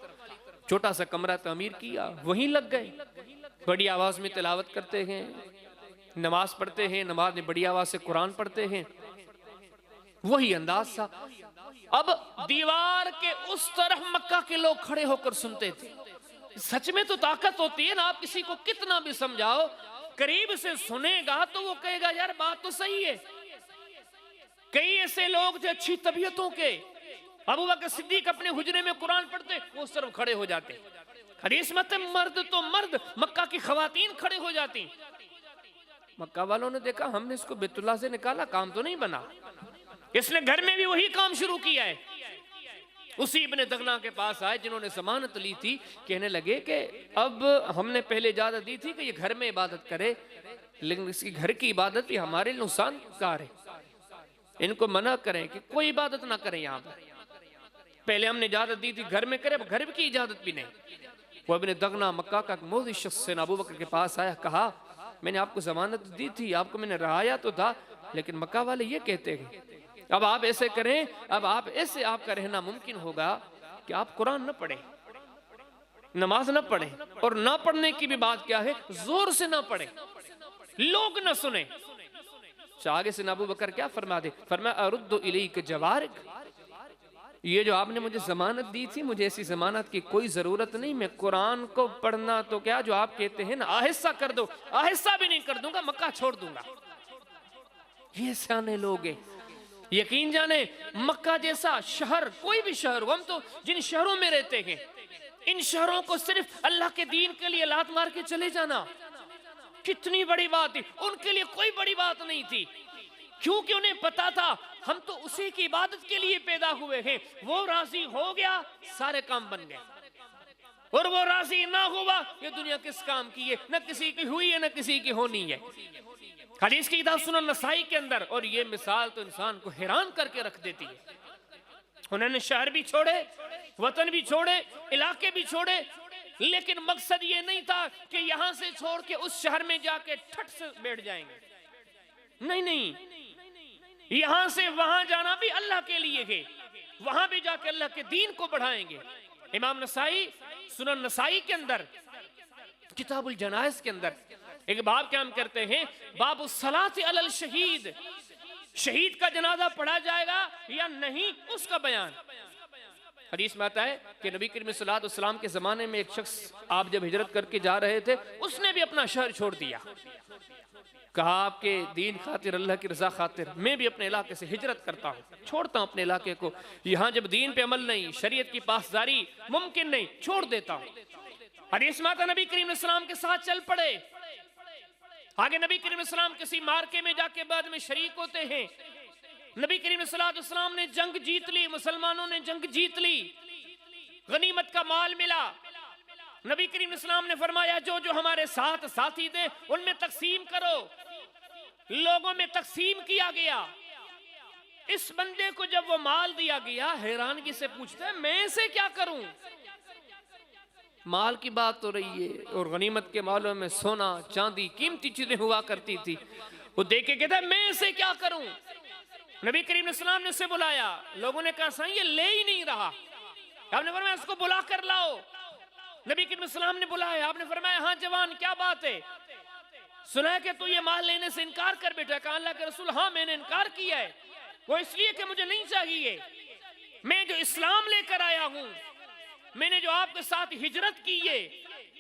چھوٹا سا کمرہ تعمیر کیا، وہیں لگ گئے، بڑی آواز میں تلاوت کرتے ہیں، نماز پڑھتے ہیں، نماز میں بڑی آواز سے قرآن پڑھتے ہیں، وہی انداز تھا۔ اب دیوار کے اس طرف مکہ کے لوگ کھڑے ہو کر سنتے تھے۔ سچ میں تو طاقت ہوتی ہے نا، آپ کسی کو کتنا بھی سمجھاؤ، قریب سے سنے گا تو وہ کہے گا یار بات تو صحیح ہے۔ کئی ایسے لوگ جو اچھی طبیعتوں کے، ابو بکر صدیق اپنے حجرے میں قرآن پڑھتے وہ اس طرف کھڑے ہو جاتے، حدیث میں مرد تو مرد، مکہ کی خواتین کھڑے ہو جاتی۔ مکہ والوں نے دیکھا ہم نے اس کو بیت اللہ سے نکالا، کام تو نہیں بنا، اس نے گھر میں بھی وہی کام شروع کیا ہے۔ اسی ابن دغنہ کے پاس آئے جنہوں نے ضمانت لی تھی، کہنے لگے کہ اب ہم نے پہلے اجازت دی تھی کہ یہ گھر میں عبادت کرے، لیکن اس کی گھر کی عبادت بھی ہمارے نقصان کار ہے، ان کو منع کریں کہ کوئی عبادت نہ کریں یہاں پر۔ پہلے ہم نے اجازت دی تھی گھر میں کرے، اب گھر کی اجازت بھی نہیں۔ وہ ابن دغنہ مکہ کا موذی شخص سے ابو بکر کے پاس آیا، کہا میں نے آپ کو ضمانت دی تھی، آپ کو میں نے رہایا تو تھا، لیکن مکہ والے یہ کہتے ہیں اب آپ ایسے کریں، اب آپ ایسے آپ کا رہنا ممکن ہوگا کہ آپ قرآن نہ پڑھیں۔ نماز نہ پڑھے، اور نہ پڑھنے کی بھی بات کیا ہے، زور سے نہ پڑھے، لوگ نہ سنیں۔ آگے سے ابو بکر کیا فرما دے، فرمایا ارد الیک جوارک، یہ جو آپ نے مجھے ضمانت دی تھی، مجھے ایسی ضمانت کی کوئی ضرورت نہیں، میں قرآن کو پڑھنا تو کیا جو آپ کہتے ہیں نا آہستہ کر دو، آہستہ بھی نہیں کر دوں گا، مکہ چھوڑ دوں گا۔ یہ سیانے لوگ ہیں۔ یقین جانے مکہ جیسا شہر، کوئی بھی شہر ہو، ہم تو جن شہروں میں رہتے ہیں ان شہروں کو صرف اللہ کے دین کے لیے لات مار کے چلے جانا کتنی بڑی بات تھی، ان کے لیے کوئی بڑی بات نہیں تھی، کیونکہ انہیں پتا تھا ہم تو اسی کی عبادت کے لیے پیدا ہوئے ہیں، وہ راضی ہو گیا سارے کام بن گئے، اور وہ راضی نہ ہوا یہ دنیا کس کام کی ہے، نہ کسی کی ہوئی ہے نہ کسی کی ہونی ہے۔ حدیث کی کتاب سنن نسائی کے اندر، اور یہ مثال تو انسان کو حیران کر کے رکھ دیتی ہے، انہوں نے شہر بھی چھوڑے، وطن بھی چھوڑے، علاقے بھی چھوڑے، لیکن مقصد یہ نہیں تھا کہ یہاں سے چھوڑ کے اس شہر میں جا کے ٹھٹ سے بیٹھ جائیں گے، نہیں، یہاں سے وہاں جانا بھی اللہ کے لیے ہے، وہاں بھی جا کے اللہ کے دین کو بڑھائیں گے۔ امام نسائی سنن نسائی کے اندر کتاب الجنائز کے اندر ایک باب کیا ہم کرتے ہیں، باب الصلاۃ علی الشہید، شہید کا جنازہ پڑھا جائے گا یا نہیں اس کا بیان۔ حدیث میں آتا ہے کہ نبی کریم صلی اللہ علیہ وسلم کے زمانے میں ایک شخص آپ جب ہجرت کر کے جا رہے تھے، اس نے بھی اپنا شہر چھوڑ دیا، کہا آپ کے دین خاطر، اللہ کی رضا خاطر میں بھی اپنے علاقے سے ہجرت کرتا ہوں، چھوڑتا ہوں اپنے علاقے کو، یہاں جب دین پہ عمل نہیں، شریعت کی پاسداری ممکن نہیں، چھوڑ دیتا ہوں۔ حدیث میں آتا نبی کریم علیہ السلام کے ساتھ چل پڑے، آگے نبی کریم علیہ السلام کسی مارکے میں جا کے بعد میں شریک ہوتے ہیں، نبی کریم صلی اللہ علیہ وسلم نے جنگ جیت لی، مسلمانوں نے جنگ جیت لی، غنیمت کا مال ملا، نبی کریم علیہ السلام نے فرمایا جو جو ہمارے ساتھ ساتھی تھے ان میں تقسیم کرو، لوگوں میں تقسیم کیا گیا۔ اس بندے کو جب وہ مال دیا گیا حیرانگی سے پوچھتا ہے میں اسے کیا کروں، مال کی بات تو رہی ہے اور غنیمت کے مالوں میں سونا چاندی قیمتی چیزیں ہوا کرتی تھی، وہ دیکھ کے کہتا ہے میں اسے کیا کروں۔ نبی کریم علیہ السلام نے اسے بلایا، لوگوں نے کہا سائیں یہ لے ہی نہیں رہا، آپ نے فرمایا اس کو بلا کر لاؤ، نبی کریم علیہ السلام نے بلایا، آپ نے فرمایا ہاں جوان کیا بات ہے، سنا ہے کہ تو یہ مال لینے سے انکار کر بیٹھا، کہا اللہ کے رسول ہاں میں نے انکار کیا ہے، وہ اس لیے کہ مجھے نہیں چاہیے، میں جو اسلام لے کر آیا ہوں، میں نے جو آپ کے ساتھ ہجرت کی ہے،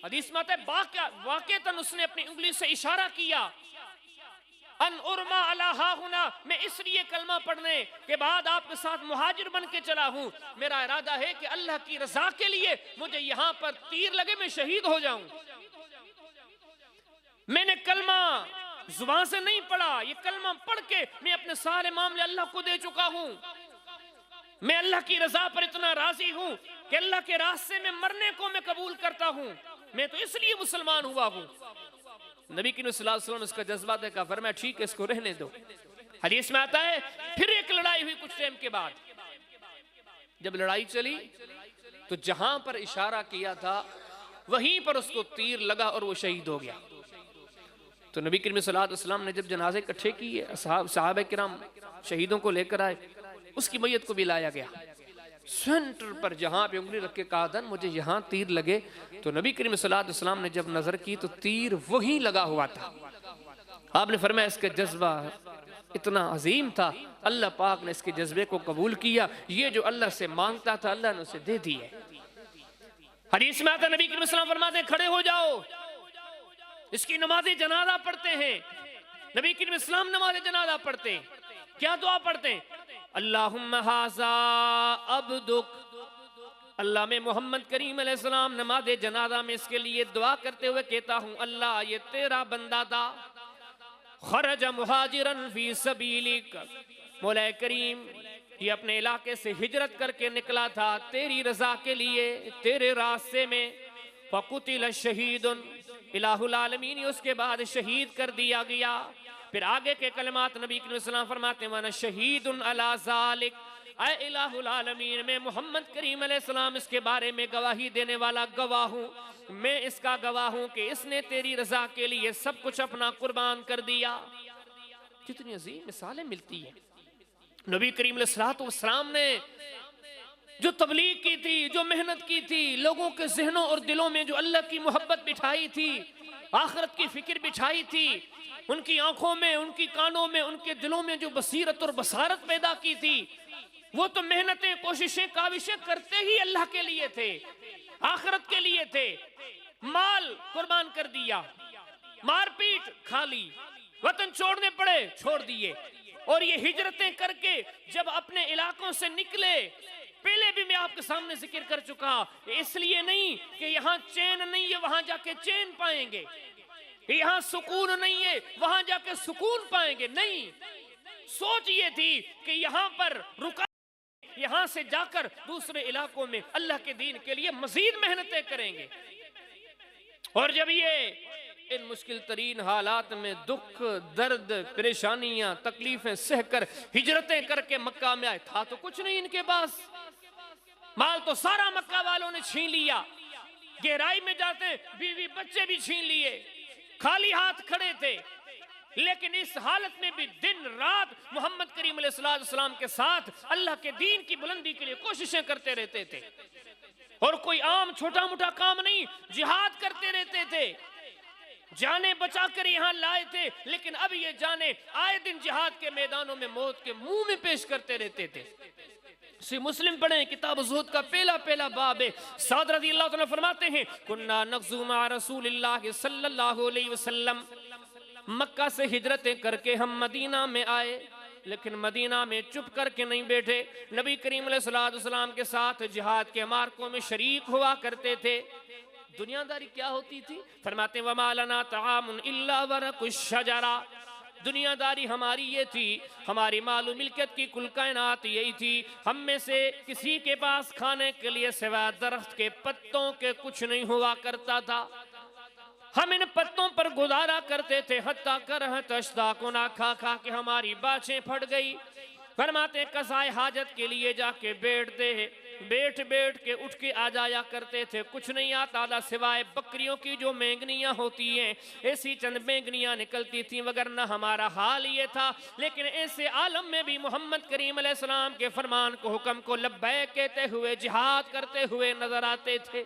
حدیث میں آتا ہے واقعتاً اس نے اپنی انگلی سے اشارہ کیا، ان ارما علی ہا ہنا، میں اس لیے کلمہ پڑھنے کے بعد آپ کے ساتھ مہاجر بن کے چلا ہوں، میرا ارادہ ہے کہ اللہ کی رضا کے لیے مجھے یہاں پر تیر لگے میں شہید ہو جاؤں، میں نے کلمہ زبان سے نہیں پڑھا، یہ کلمہ پڑھ کے میں اپنے سارے معاملے اللہ کو دے چکا ہوں، میں اللہ کی رضا پر اتنا راضی ہوں کہ اللہ کے راستے میں مرنے کو میں قبول کرتا ہوں، میں تو اس لیے مسلمان ہوا ہوں۔ نبی کریم صلی اللہ علیہ وسلم اس کا جذبہ دیکھا، فرمایا ٹھیک ہے اس کو رہنے دو۔ حدیث میں آتا ہے پھر ایک لڑائی ہوئی کچھ ٹائم کے بعد، جب لڑائی چلی تو جہاں پر اشارہ کیا تھا وہیں پر اس کو تیر لگا اور وہ شہید ہو گیا۔ تو نبی کریم صلی اللہ علیہ وسلم نے جب جنازے اکٹھے کیے، صحابہ کرام شہیدوں کو لے کر آئے، اس کی میت کو بھی لایا گیا، سینٹر پر جہاں پہ انگلی رکھ کے کہا دن مجھے یہاں تیر لگے، تو نبی کریم صلی اللہ علیہ وسلم نے جب نظر کی تو تیر وہی لگا ہوا تھا۔ آپ نے فرمایا اس کا جذبہ اتنا عظیم تھا، اللہ پاک نے اس کے جذبے کو قبول کیا، یہ جو اللہ سے مانگتا تھا اللہ نے اسے دے دی ہے۔ حدیث میں آتا نبی کریم صلی اللہ علیہ وسلم فرماتے ہیں کھڑے ہو جاؤ، اس کی نماز جنازہ پڑھتے ہیں، نبی کریم اسلام نماز جنازہ پڑھتے ہیں، کیا دعا پڑھتے ہیں؟ اللہم ھذا عبدک، اللہ میں محمد کریم علیہ السلام نماز جنازہ میں اس کے لیے دعا کرتے ہوئے کہتا ہوں اللہ یہ تیرا بندہ تھا، خرج مہاجرن فی سبیلک، مولا کریم یہ اپنے علاقے سے ہجرت کر کے نکلا تھا تیری رضا کے لیے، تیرے راستے میں، فقتل شہید، الہ العالمین اس کے بعد شہید کر دیا گیا۔ پھر آگے کے کلمات نبی کریم صلی اللہ علیہ وسلم فرماتے ہیں وَأَنَا شَهِيدٌ عَلَى ذَلِكَ، اے الہ العالمین میں محمد کریم علیہ السلام اس کے بارے میں گواہی دینے والا گواہ ہوں، میں اس کا گواہ ہوں کہ اس نے تیری رضا کے لیے سب کچھ اپنا قربان کر دیا۔ کتنی عظیم مثالیں ملتی ہیں۔ نبی کریم علیہ السلام نے جو تبلیغ کی تھی، جو محنت کی تھی، لوگوں کے ذہنوں اور دلوں میں جو اللہ کی محبت بٹھائی تھی، آخرت کی فکر بچھائی تھی، ان کی آنکھوں میں، ان کی کانوں میں، ان کے دلوں میں جو بصیرت اور بصارت پیدا کی تھی، وہ تو محنتیں، کوششیں، کاوشیں کرتے ہی اللہ کے لیے تھے، آخرت کے لیے تھے۔ مال قربان کر دیا، مار پیٹ کھا لی، وطن چھوڑنے پڑے، چھوڑ دیے، اور یہ ہجرتیں کر کے جب اپنے علاقوں سے نکلے، پہلے بھی میں آپ کے سامنے ذکر کر چکا، اس لیے نہیں کہ یہاں چین نہیں ہے وہاں جا کے چین پائیں گے، یہاں سکون نہیں ہے وہاں جا کے سکون پائیں گے، نہیں، سوچ یہ تھی کہ یہاں پر رکا، یہاں سے جا کر دوسرے علاقوں میں اللہ کے دین کے لیے مزید محنتیں کریں گے۔ اور جب یہ ان مشکل ترین حالات میں دکھ، درد، پریشانیاں، تکلیفیں سہ کر ہجرتیں کر کے مکہ میں آئے، تھا تو کچھ نہیں ان کے پاس، مال تو سارا مکہ والوں نے چھین لیا، گہرائی میں جاتے بیوی بچے بھی چھین لیے، خالی ہاتھ کھڑے تھے، لیکن اس حالت میں بھی دن رات محمد کریم علیہ السلام کے ساتھ اللہ کے دین کی بلندی کے لیے کوششیں کرتے رہتے تھے، اور کوئی عام چھوٹا موٹا کام نہیں، جہاد کرتے رہتے تھے، جانیں بچا کر یہاں لائے تھے، لیکن اب یہ جانیں آئے دن جہاد کے میدانوں میں موت کے منہ میں پیش کرتے رہتے تھے۔ مسلم پڑھیں، کتاب زہد کا پہلا باب ہے، سعد رضی اللہ عنہ فرماتے ہیں کننا نغزو مع رسول اللہ صلی اللہ علیہ وسلم، مکہ سے ہجرتیں کر کے ہم مدینہ میں آئے، لیکن مدینہ میں چپ کر کے نہیں بیٹھے، نبی کریم علیہ السلام کے ساتھ جہاد کے مارکوں میں شریک ہوا کرتے تھے۔ دنیا داری کیا ہوتی تھی؟ فرماتے ہیں وَمَا لَنَا طَعَامٌ إِلَّا وَرَقُ الشَّجَرَةِ، دنیا داری ہماری یہ تھی، ہماری مال و ملکت کی کل کائنات یہی تھی، ہم میں سے کسی کے پاس کھانے کے لیے سوائے درخت کے پتوں کے کچھ نہیں ہوا کرتا تھا، ہم ان پتوں پر گزارا کرتے تھے، حتیٰ کرہت اشتاقنا، کھا کھا کے ہماری باچیں پھٹ گئی۔ فرماتے قضائے حاجت کے لیے جا کے بیٹھتے، بیٹھ کے اٹھ کے آ جایا کرتے تھے، کچھ نہیں آتا تھا سوائے بکریوں کی جو مینگنیاں ہوتی ہیں، ایسی چند مینگنیاں نکلتی تھیں، وگرنہ ہمارا حال یہ تھا۔ لیکن ایسے عالم میں بھی محمد کریم علیہ السلام کے فرمان کو، حکم کو لبیک کہتے ہوئے جہاد کرتے ہوئے نظر آتے تھے۔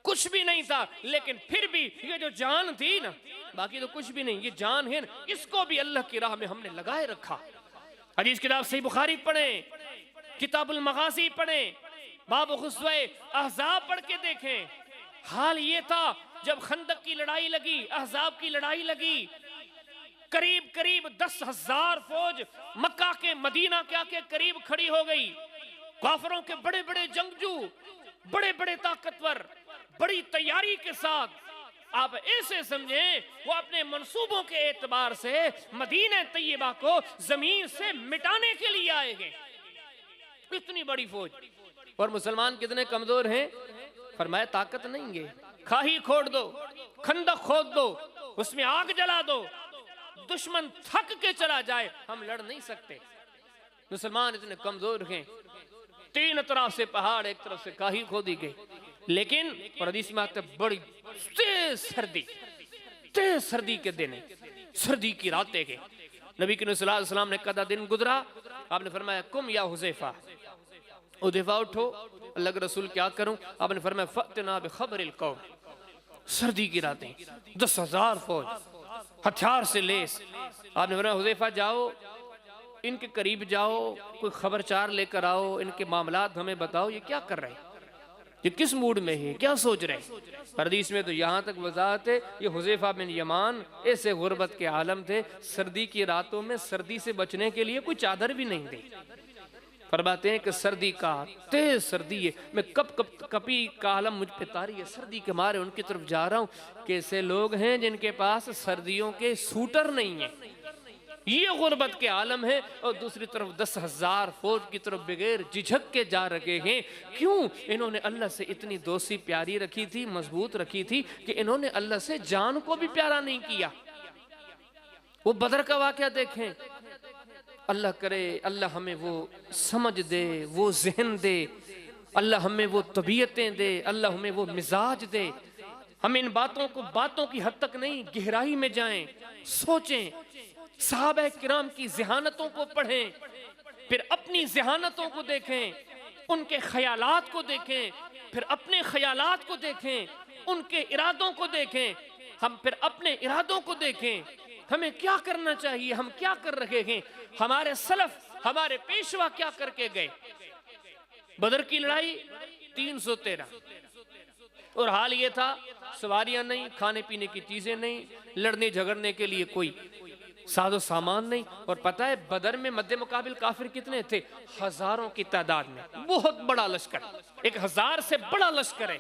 کچھ بھی نہیں تھا، لیکن پھر بھی یہ جو جان تھی نا، باقی تو کچھ بھی نہیں، یہ جان ہے نا، اس کو بھی اللہ کی راہ میں ہم نے لگائے رکھا۔ حدیث کتاب صحیح بخاری پڑھیں، کتاب المغازی پڑھیں، باب غزوہ احزاب پڑھ کے دیکھیں، حال یہ تھا جب خندق کی لڑائی لگی، احزاب کی لڑائی لگی، قریب 10,000 فوج مکہ کے مدینہ کے قریب کھڑی ہو گئی، کافروں کے بڑے بڑے جنگجو، بڑے بڑے طاقتور، بڑی تیاری کے ساتھ، آپ ایسے سمجھیں وہ اپنے منصوبوں کے اعتبار سے مدینہ طیبہ کو زمین سے مٹانے کے لیے آئے گئے، اتنی بڑی فوج، اور مسلمان کتنے کمزور ہیں؟ فرمایا طاقت نہیں ہے، کھاہی کھوڑ دو، خندق کھود دو، اس میں آگ جلا دو، دشمن تھک کے چلا جائے، ہم لڑ نہیں سکتے، مسلمان اتنے کمزور ہیں، تین طرف سے پہاڑ، ایک طرف سے کھاہی کھودی گئی، لیکن حدیث میں آتا ہے بڑی تیز سردی کے دن ہیں، سردی کی راتیں گئے، نبی کریم صلی اللہ علیہ وسلم نے کہا دن گزرا، آپ نے فرمایا کم یا حذیفہ، حذیفہ اٹھو، اللہ کے رسول کیا کروں؟ آپ نے فرمایا فَأْتِنَا بِخَبْرِ الْقَوْمِ، سردی کی راتیں، 10,000 فوج، ہتھیار سے لیس، آپ نے فرمایا حذیفہ جاؤ، ان کے قریب جاؤ، کوئی خبر چار لے کر آؤ، ان کے معاملات ہمیں بتاؤ، یہ کیا کر رہے ہیں، یہ کس موڈ میں ہے، کیا سوچ رہے ہیں؟ حدیث میں تو یہاں تک وضاحت ہے، یہ حذیفہ بن یمان ایسے غربت کے عالم تھے، سردی کی راتوں میں سردی سے بچنے کے لیے کوئی چادر بھی نہیں دی، فرماتے ہیں کہ سردی کا تیز سردی ہے، میں کپی کا عالم مجھ پہ طاری ہے، سردی کے مارے ان کی طرف جا رہا ہوں، کیسے لوگ ہیں جن کے پاس سردیوں کے سوٹر نہیں ہیں، یہ غربت کے عالم ہے، اور دوسری طرف 10,000 فوج کی طرف بغیر جھجک کے جا رکھے ہیں، کیوں؟ انہوں نے اللہ سے اتنی دوستی پیاری رکھی تھی، مضبوط رکھی تھی، کہ انہوں نے اللہ سے جان کو بھی پیارا نہیں کیا۔ وہ بدر کا واقعہ دیکھیں، اللہ کرے اللہ ہمیں وہ سمجھ دے، وہ ذہن دے، اللہ ہمیں وہ طبیعتیں دے، اللہ ہمیں وہ مزاج دے، ہم ان باتوں کی حد تک نہیں، گہرائی میں جائیں، سوچیں، صحابہ کرام کی ذہانتوں کو پڑھیں، پھر اپنی ذہانتوں کو دیکھیں، ان کے خیالات کو دیکھیں، پھر اپنے خیالات کو دیکھیں، ان کے ارادوں کو دیکھیں، ہم پھر اپنے ارادوں کو دیکھیں، ہمیں کیا کرنا چاہیے، ہم کیا کر رہے ہیں، ہمارے سلف، ہمارے پیشوا کیا کر کے گئے۔ بدر کی لڑائی 313، اور حال یہ تھا سواریاں نہیں، کھانے پینے کی چیزیں نہیں، لڑنے جھگڑنے کے لیے کوئی ساز و سامان نہیں، اور پتہ ہے بدر میں مد مقابل کافر کتنے تھے؟ ہزاروں کی تعداد میں، بہت بڑا لشکر، 1000 سے بڑا لشکر ہے۔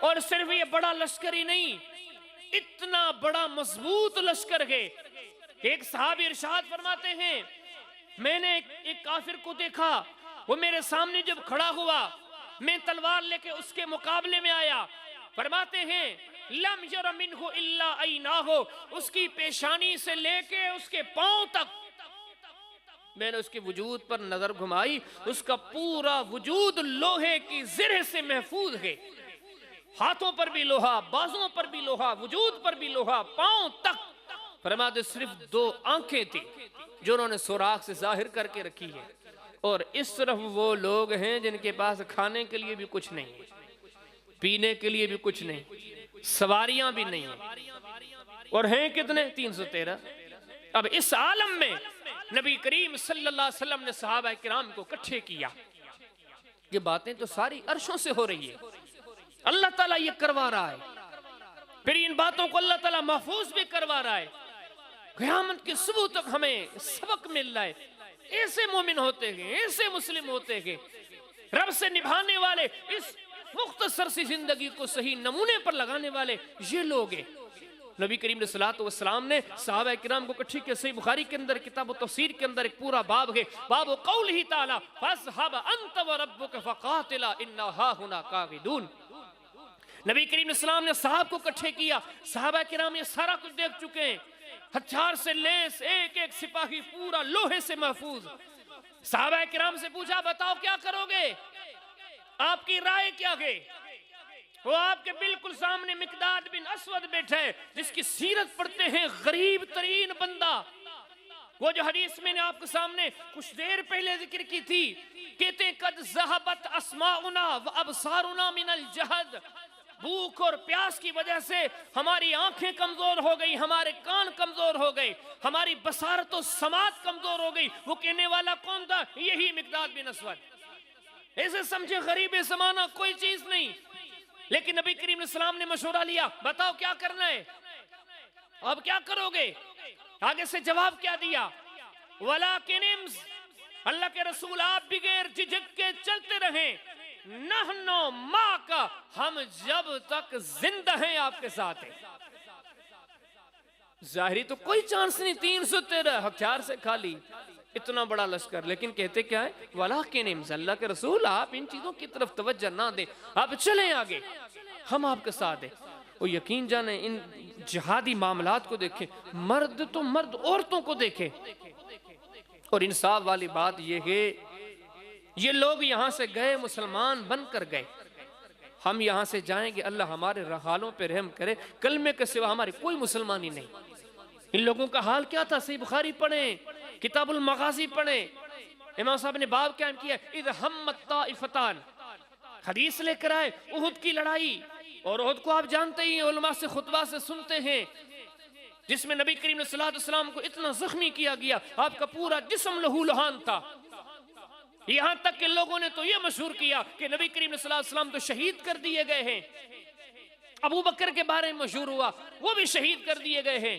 اور صرف یہ بڑا لشکر ہی نہیں، اتنا بڑا مضبوط لشکر ہے کہ ایک صحابی ارشاد فرماتے ہیں میں نے ایک کافر کو دیکھا، وہ میرے سامنے جب کھڑا ہوا، میں تلوار لے کے اس کے مقابلے میں آیا، فرماتے ہیں لم یر منہ الا عیناہ، اس کی پیشانی سے لے کے اس کے پاؤں تک میں نے اس کے وجود پر نظر گھمائی، اس کا پورا وجود لوہے کی زرہ سے محفوظ ہے، ہاتھوں پر بھی لوہا، بازوں پر بھی لوہا، وجود پر بھی لوہا، پاؤں تک۔ فرماتے صرف 2 آنکھیں تھی جو انہوں نے سوراخ سے ظاہر کر کے رکھی ہے، اور اس طرف وہ لوگ ہیں جن کے پاس کھانے کے لیے بھی کچھ نہیں ہے، پینے کے لیے بھی کچھ نہیں، سواریاں بھی نہیں ہیں، اور ہیں کتنے؟ 313۔ اب اس عالم میں نبی کریم صلی اللہ علیہ وسلم نے صحابہ کرام کو اکٹھے کیا۔ یہ باتیں تو ساری عرشوں سے ہو رہی ہے، اللہ تعالیٰ یہ کروا رہا ہے، پھر ان باتوں کو اللہ تعالیٰ محفوظ بھی کروا رہا ہے، قیامت کے صبح تک ہمیں سبق مل رہا ہے۔ ایسے مومن ہوتے ہیں، ایسے مسلم ہوتے ہیں، رب سے نبھانے والے، اس مختصر سی زندگی کو صحیح نمونے پر لگانے والے یہ لوگ ہیں۔ نبی کریم علیہ الصلوۃ والسلام نے صحابہ کرام کو اکٹھی کیا۔ صحیح بخاری کے اندر کتاب التفسیر کے اندر ایک پورا باب ہے، باب قولہ تعالی فاذهب انت وربک فقاتلا انا ہاہنا قاعدون۔ نبی کریم علیہ السلام نے صحابہ کو اکٹھے کیا، صحابہ کرام یہ سارا کچھ دیکھ چکے ہیں، ہتھیار سے لیس، ایک ایک سپاہی پورا لوہے سے محفوظ۔ صحابہ کرام سے پوچھا بتاؤ کیا کرو گے، آپ کی رائے کیا ہے؟ وہ آپ کے بالکل سامنے مقداد بن اسود بیٹھے، جس کی سیرت پڑھتے ہیں غریب ترین بندہ، وہ جو حدیث میں نے آپ کے سامنے کچھ دیر پہلے ذکر کی تھی، کہتے ہیں قد ذہبت اسماؤنا وابصارنا من الجہد، بھوک اور پیاس کی وجہ سے ہماری آنکھیں کمزور ہو گئی، ہمارے کان کمزور ہو گئے، ہماری بصارت و سماعت کمزور ہو گئی۔ وہ کہنے والا کون تھا؟ یہی مقداد بن اسود۔ ایسے سمجھے غریب زمانہ کوئی چیز نہیں، لیکن نبی کریم علیہ السلام نے مشورہ لیا، بتاؤ کیا کرنا ہے، اب کیا کرو گے؟ آگے سے جواب کیا دیا؟ وَلَكِنْ امْز، اللہ کے رسول آپ بغیر جھجک کے چلتے رہیں، نحنو مَعَکَ، ہم جب تک زندہ ہیں آپ کے ساتھ ہیں۔ ظاہری تو کوئی چانس نہیں، 313 ہتھیار سے کھالی، اتنا بڑا لشکر، لیکن کہتے کیا ہے؟ وَلَكِنْ امْز، اللہ کے رسول آپ ان چیزوں کی طرف توجہ نہ دیں، آپ چلیں آگے، ہم آپ کے ساتھ ہیں۔ وہ یقین جانیں ان جہادی معاملات کو دیکھیں، مرد تو مرد، عورتوں کو دیکھیں، اور انصاف والی بات یہ ہے یہ لوگ یہاں سے گئے مسلمان بن کر گئے، ہم یہاں سے جائیں گے اللہ ہمارے حالوں پہ رحم کرے، کلمے کے سوا ہمارے کوئی مسلمانی نہیں۔ ان لوگوں کا حال کیا تھا؟ صحیح بخاری پڑھیں، کتاب المغازی پڑھیں، امام صاحب نے باب قائم کیا اذ ہمت طائفتان، حدیث لے کر آئے احد کی لڑائی، اور احد کو آپ جانتے ہی علماء سے خطبہ سے سنتے ہیں، جس میں نبی کریم صلی اللہ علیہ وسلم کو اتنا زخمی کیا گیا، آپ کا پورا جسم لہو لہان تھا، یہاں تک کہ لوگوں نے تو یہ مشہور کیا کہ نبی کریم صلی اللہ علیہ وسلم تو شہید کر دیے گئے ہیں۔ ابو بکر کے بارے میں مشہور ہوا، وہ بھی شہید کر دیے گئے ہیں۔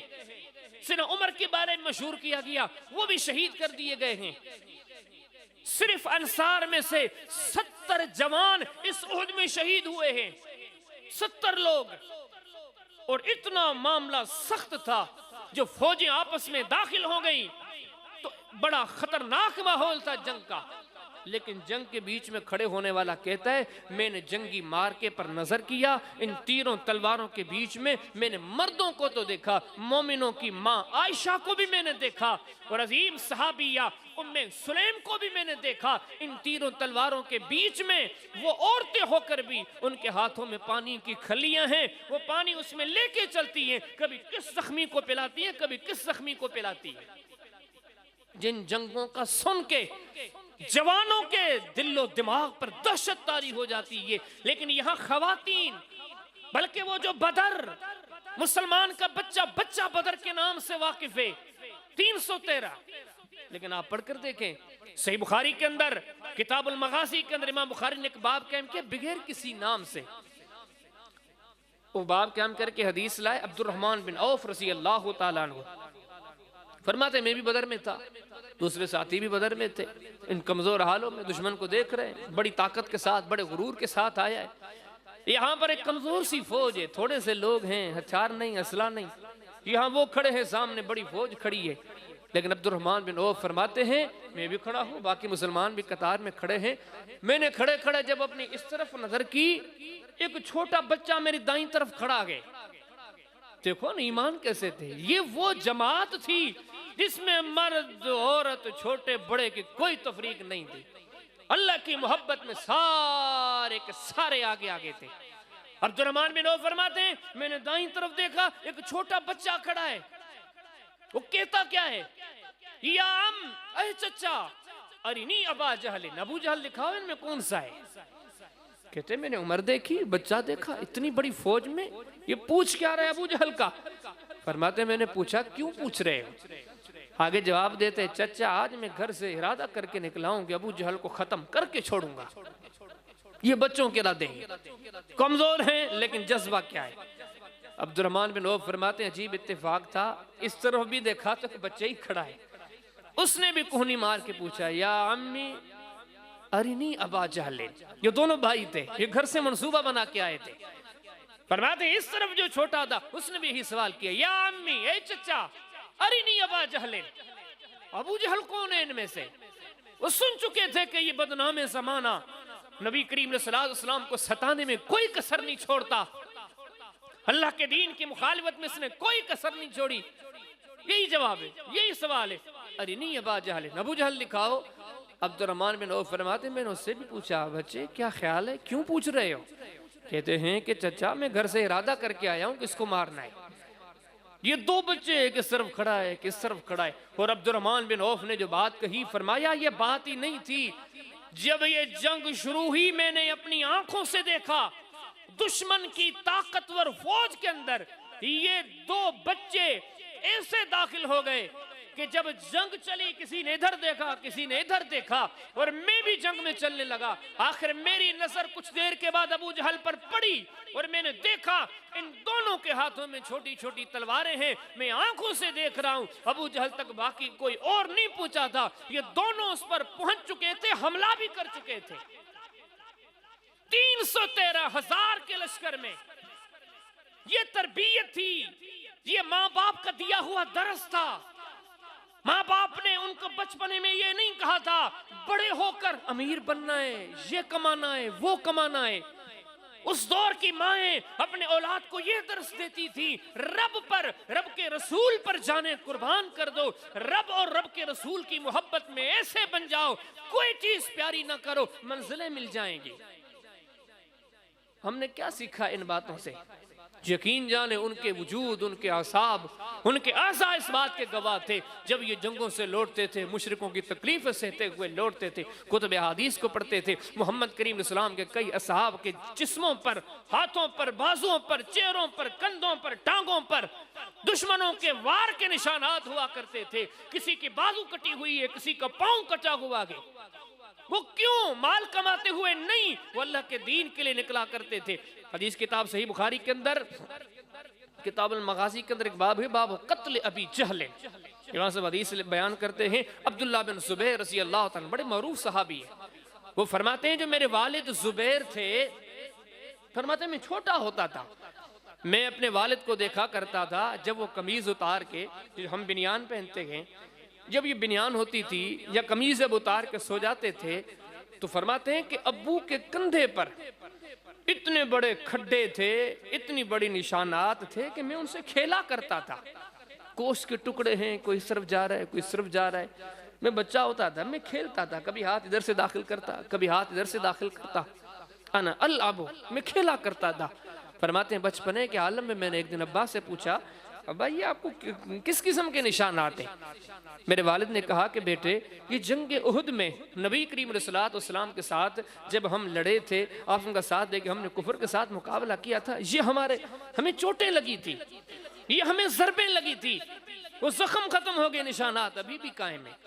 سیدنا عمر کے بارے میں مشہور کیا گیا، وہ بھی شہید کر دیے گئے ہیں۔ صرف انصار میں سے 70 جوان اس احد میں شہید ہوئے ہیں، 70 لوگ، اور اتنا معاملہ سخت تھا، جو فوجیں آپس میں داخل ہو گئیں تو بڑا خطرناک ماحول تھا جنگ کا، لیکن جنگ کے بیچ میں کھڑے ہونے والا کہتا ہے میں نے جنگی مارکے پر نظر کیا، ان تیروں تلواروں کے بیچ میں میں نے مردوں کو تو دیکھا، مومنوں کی ماں عائشہ کو بھی میں نے دیکھا، اور عظیم صحابیہ ام سلیم کو بھی میں نے دیکھا، ان تیروں تلواروں کے بیچ میں وہ عورتیں ہو کر بھی ان کے ہاتھوں میں پانی کی کھلیاں ہیں، وہ پانی اس میں لے کے چلتی ہیں، کبھی کس زخمی کو پلاتی ہیں، کبھی کس زخمی کو پلاتی ہیں۔ جن جنگوں کا سن کے جوانوں کے دل و دماغ پر دہشت طاری ہو جاتی ہے، لیکن یہاں خواتین، بلکہ وہ جو بدر، مسلمان کا بچہ بدر کے نام سے واقف ہے، 313، لیکن آپ پڑھ کر دیکھیں صحیح بخاری کے اندر کتاب المغازی کے اندر امام بخاری نے ایک باب قائم کیا بغیر کسی نام سے، وہ باب قائم کر کے حدیث لائے عبد الرحمن بن عوف رضی اللہ تعالیٰ عنہ، فرماتے میں بھی بدر میں تھا، دوسرے ساتھی بھی بدر میں تھے، ان کمزور حالوں میں دشمن کو دیکھ رہے ہیں، بڑی طاقت کے ساتھ بڑے غرور کے ساتھ آیا ہے، یہاں پر ایک کمزور سی فوج ہے، تھوڑے سے لوگ ہیں، ہتھیار نہیں، اسلحہ نہیں، یہاں وہ کھڑے ہیں، سامنے بڑی فوج کھڑی ہے، لیکن عبد الرحمن بن عوف فرماتے ہیں میں بھی کھڑا ہوں، باقی مسلمان بھی قطار میں کھڑے ہیں، میں نے کھڑے کھڑے جب اپنی اس طرف نظر کی، ایک چھوٹا بچہ میری دائیں طرف کھڑا گئے، دیکھو نا ایمان کیسے تھے، یہ وہ جماعت تھی جس میں مرد عورت چھوٹے بڑے کی کوئی تفریق نہیں تھی، اللہ کی محبت میں سارے کے سارے آگے آگے تھے۔ عبد الرحمن بن عوف فرماتے ہیں میں نے دائیں طرف دیکھا ایک چھوٹا بچہ کھڑا ہے، وہ کہتا کیا ہے، یا اے چچا ارینی ابا جہل، ابو جہل دکھاؤ ان میں کون سا ہے، کہتے میں نے عمر دیکھی، بچہ دیکھا، اتنی بڑی فوج میں یہ پوچھ کیا رہا ہے ابو جہل کا، فرماتے میں نے پوچھا کیوں پوچھ رہے ہو، آگے جواب دیتے چچا آج میں گھر سے ارادہ کر کے نکلا ہوں کہ ابو جہل کو ختم کر کے چھوڑوں گا، یہ بچوں کے ارادے ہیں، کمزور ہیں لیکن جذبہ کیا ہے۔ عبد الرحمن بن عوف فرماتے ہیں عجیب اتفاق تھا، اس طرف بھی دیکھا تو بچہ ہی کھڑا ہے، اس نے بھی کوہنی مار کے پوچھا یا امی ارینی ابا جہل، یہ دونوں بھائی تھے، یہ گھر سے منصوبہ بنا کے آئے تھے، فرماتے ہیں اس طرف جو چھوٹا تھا اس نے بھی یہی سوال کیا یا امی اے چچا ارینی ابا جہل، ابو جہل کون ہے ان میں سے، وہ سن چکے تھے کہ یہ بدنام زمانہ نبی کریم صلی اللہ علیہ وسلم کو ستانے میں کوئی کسر نہیں چھوڑتا، اللہ کے دین کی مخالفت میں اس نے کوئی کسر نہیں چھوڑی، یہی جواب ہے، یہی سوال ہے، ارینی ابا جہل، ابو جہل دکھاؤ۔ عبد الرحمن بن عوف فرماتے میں نے اس سے بھی پوچھا بچے کیا خیال ہے کیوں پوچھ رہے ہو، کہتے ہیں کہ چچا میں گھر سے ارادہ کر کے آیا ہوں کہ اس کو مارنا ہے، یہ دو بچے ایک اس طرف کھڑا ہے ایک اس طرف کھڑا ہے، اور عبد الرحمن بن عوف نے جو بات کہی فرمایا یہ بات ہی نہیں تھی، جب یہ جنگ شروع ہوئی میں نے اپنی آنکھوں سے دیکھا دشمن کی طاقتور فوج کے اندر یہ دو بچے ایسے داخل ہو گئے کہ جب جنگ چلی کسی نے ادھر دیکھا کسی نے ادھر دیکھا اور میں بھی جنگ میں چلنے لگا، آخر میری نظر کچھ دیر کے بعد ابو جہل پر پڑی اور میں نے دیکھا ان دونوں کے ہاتھوں میں چھوٹی چھوٹی تلواریں ہیں، میں آنکھوں سے دیکھ رہا ہوں، ابو جہل تک باقی کوئی اور نہیں پہنچا تھا، یہ دونوں اس پر پہنچ چکے تھے، حملہ بھی کر چکے تھے، 313,000 کے لشکر میں، یہ تربیت تھی، یہ ماں باپ کا دیا ہوا درس تھا، ماں باپ نے ان کو بچپنے میں یہ نہیں کہا تھا بڑے ہو کر امیر بننا ہے، یہ کمانا ہے وہ کمانا ہے، اس دور کی مائیں اپنے اولاد کو یہ درس دیتی تھی رب پر، رب کے رسول پر جانے قربان کر دو، رب اور رب کے رسول کی محبت میں ایسے بن جاؤ کوئی چیز پیاری نہ کرو منزلیں مل جائیں گی۔ ہم نے کیا سیکھا ان باتوں سے؟ یقین جانے ان کے وجود ان کے اعصاب ان کے اعضاء اس بات کے گواہ تھے، جب یہ جنگوں سے لوٹتے تھے مشرکوں کی تکلیف سہتے ہوئے لوٹتے تھے، کتب حدیث کو پڑھتے تھے، محمد کریم علیہ السلام کے کئی اصحاب کے جسموں پر، ہاتھوں پر، بازوؤں پر، چہروں پر، کندھوں پر، ٹانگوں پر دشمنوں کے وار کے نشانات ہوا کرتے تھے، کسی کی بازو کٹی ہوئی ہے کسی کا پاؤں کٹا ہوا ہے، وہ کیوں؟ مال کماتے ہوئے نہیں، وہ اللہ کے دین کے لیے نکلا کرتے تھے۔ حدیث کتاب صحیح بخاری کے اندر کتاب المغازی کے اندر ایک باب ہے باب قتل ابی جہل، یہاں سے حدیث بیان کرتے ہیں عبداللہ بن زبیر رضی اللہ تعالیٰ بڑے معروف صحابی ہیں، وہ فرماتے ہیں جو میرے والد زبیر تھے، فرماتے ہیں میں چھوٹا ہوتا تھا، میں اپنے والد کو دیکھا کرتا تھا جب وہ قمیض اتار کے، ہم بنیان پہنتے ہیں، جب یہ بنیان ہوتی تھی یا قمیض جب اتار کے سو جاتے تھے تو فرماتے ہیں کہ ابو کے کندھے پر اتنے بڑے کھڈے تھے، اتنی بڑی نشانات تھے کہ میں ان سے کھیلا کرتا تھا، گوشت کے ٹکڑے ہیں، کوئی اس طرف جا رہا ہے کوئی اس طرف جا رہا ہے، میں بچہ ہوتا تھا میں کھیلتا تھا، کبھی ہاتھ ادھر سے داخل کرتا کبھی ہاتھ ادھر سے داخل کرتا، انا العبو، میں کھیلا کرتا تھا۔ فرماتے ہیں بچپنے کے عالم میں نے ایک دن ابا سے پوچھا ابا یہ آپ کو کس قسم کے نشانات ہیں؟ میرے والد نے کہا کہ بیٹے یہ جنگ احد میں نبی کریم علیہ السلام کے ساتھ جب ہم لڑے تھے، آپ ان کا ساتھ دے کے ہم نے کفر کے ساتھ مقابلہ کیا تھا، یہ ہمیں چوٹیں لگی تھی، یہ ہمیں ضربیں لگی تھی، وہ زخم ختم ہو گئے، نشانات ابھی بھی قائم ہیں۔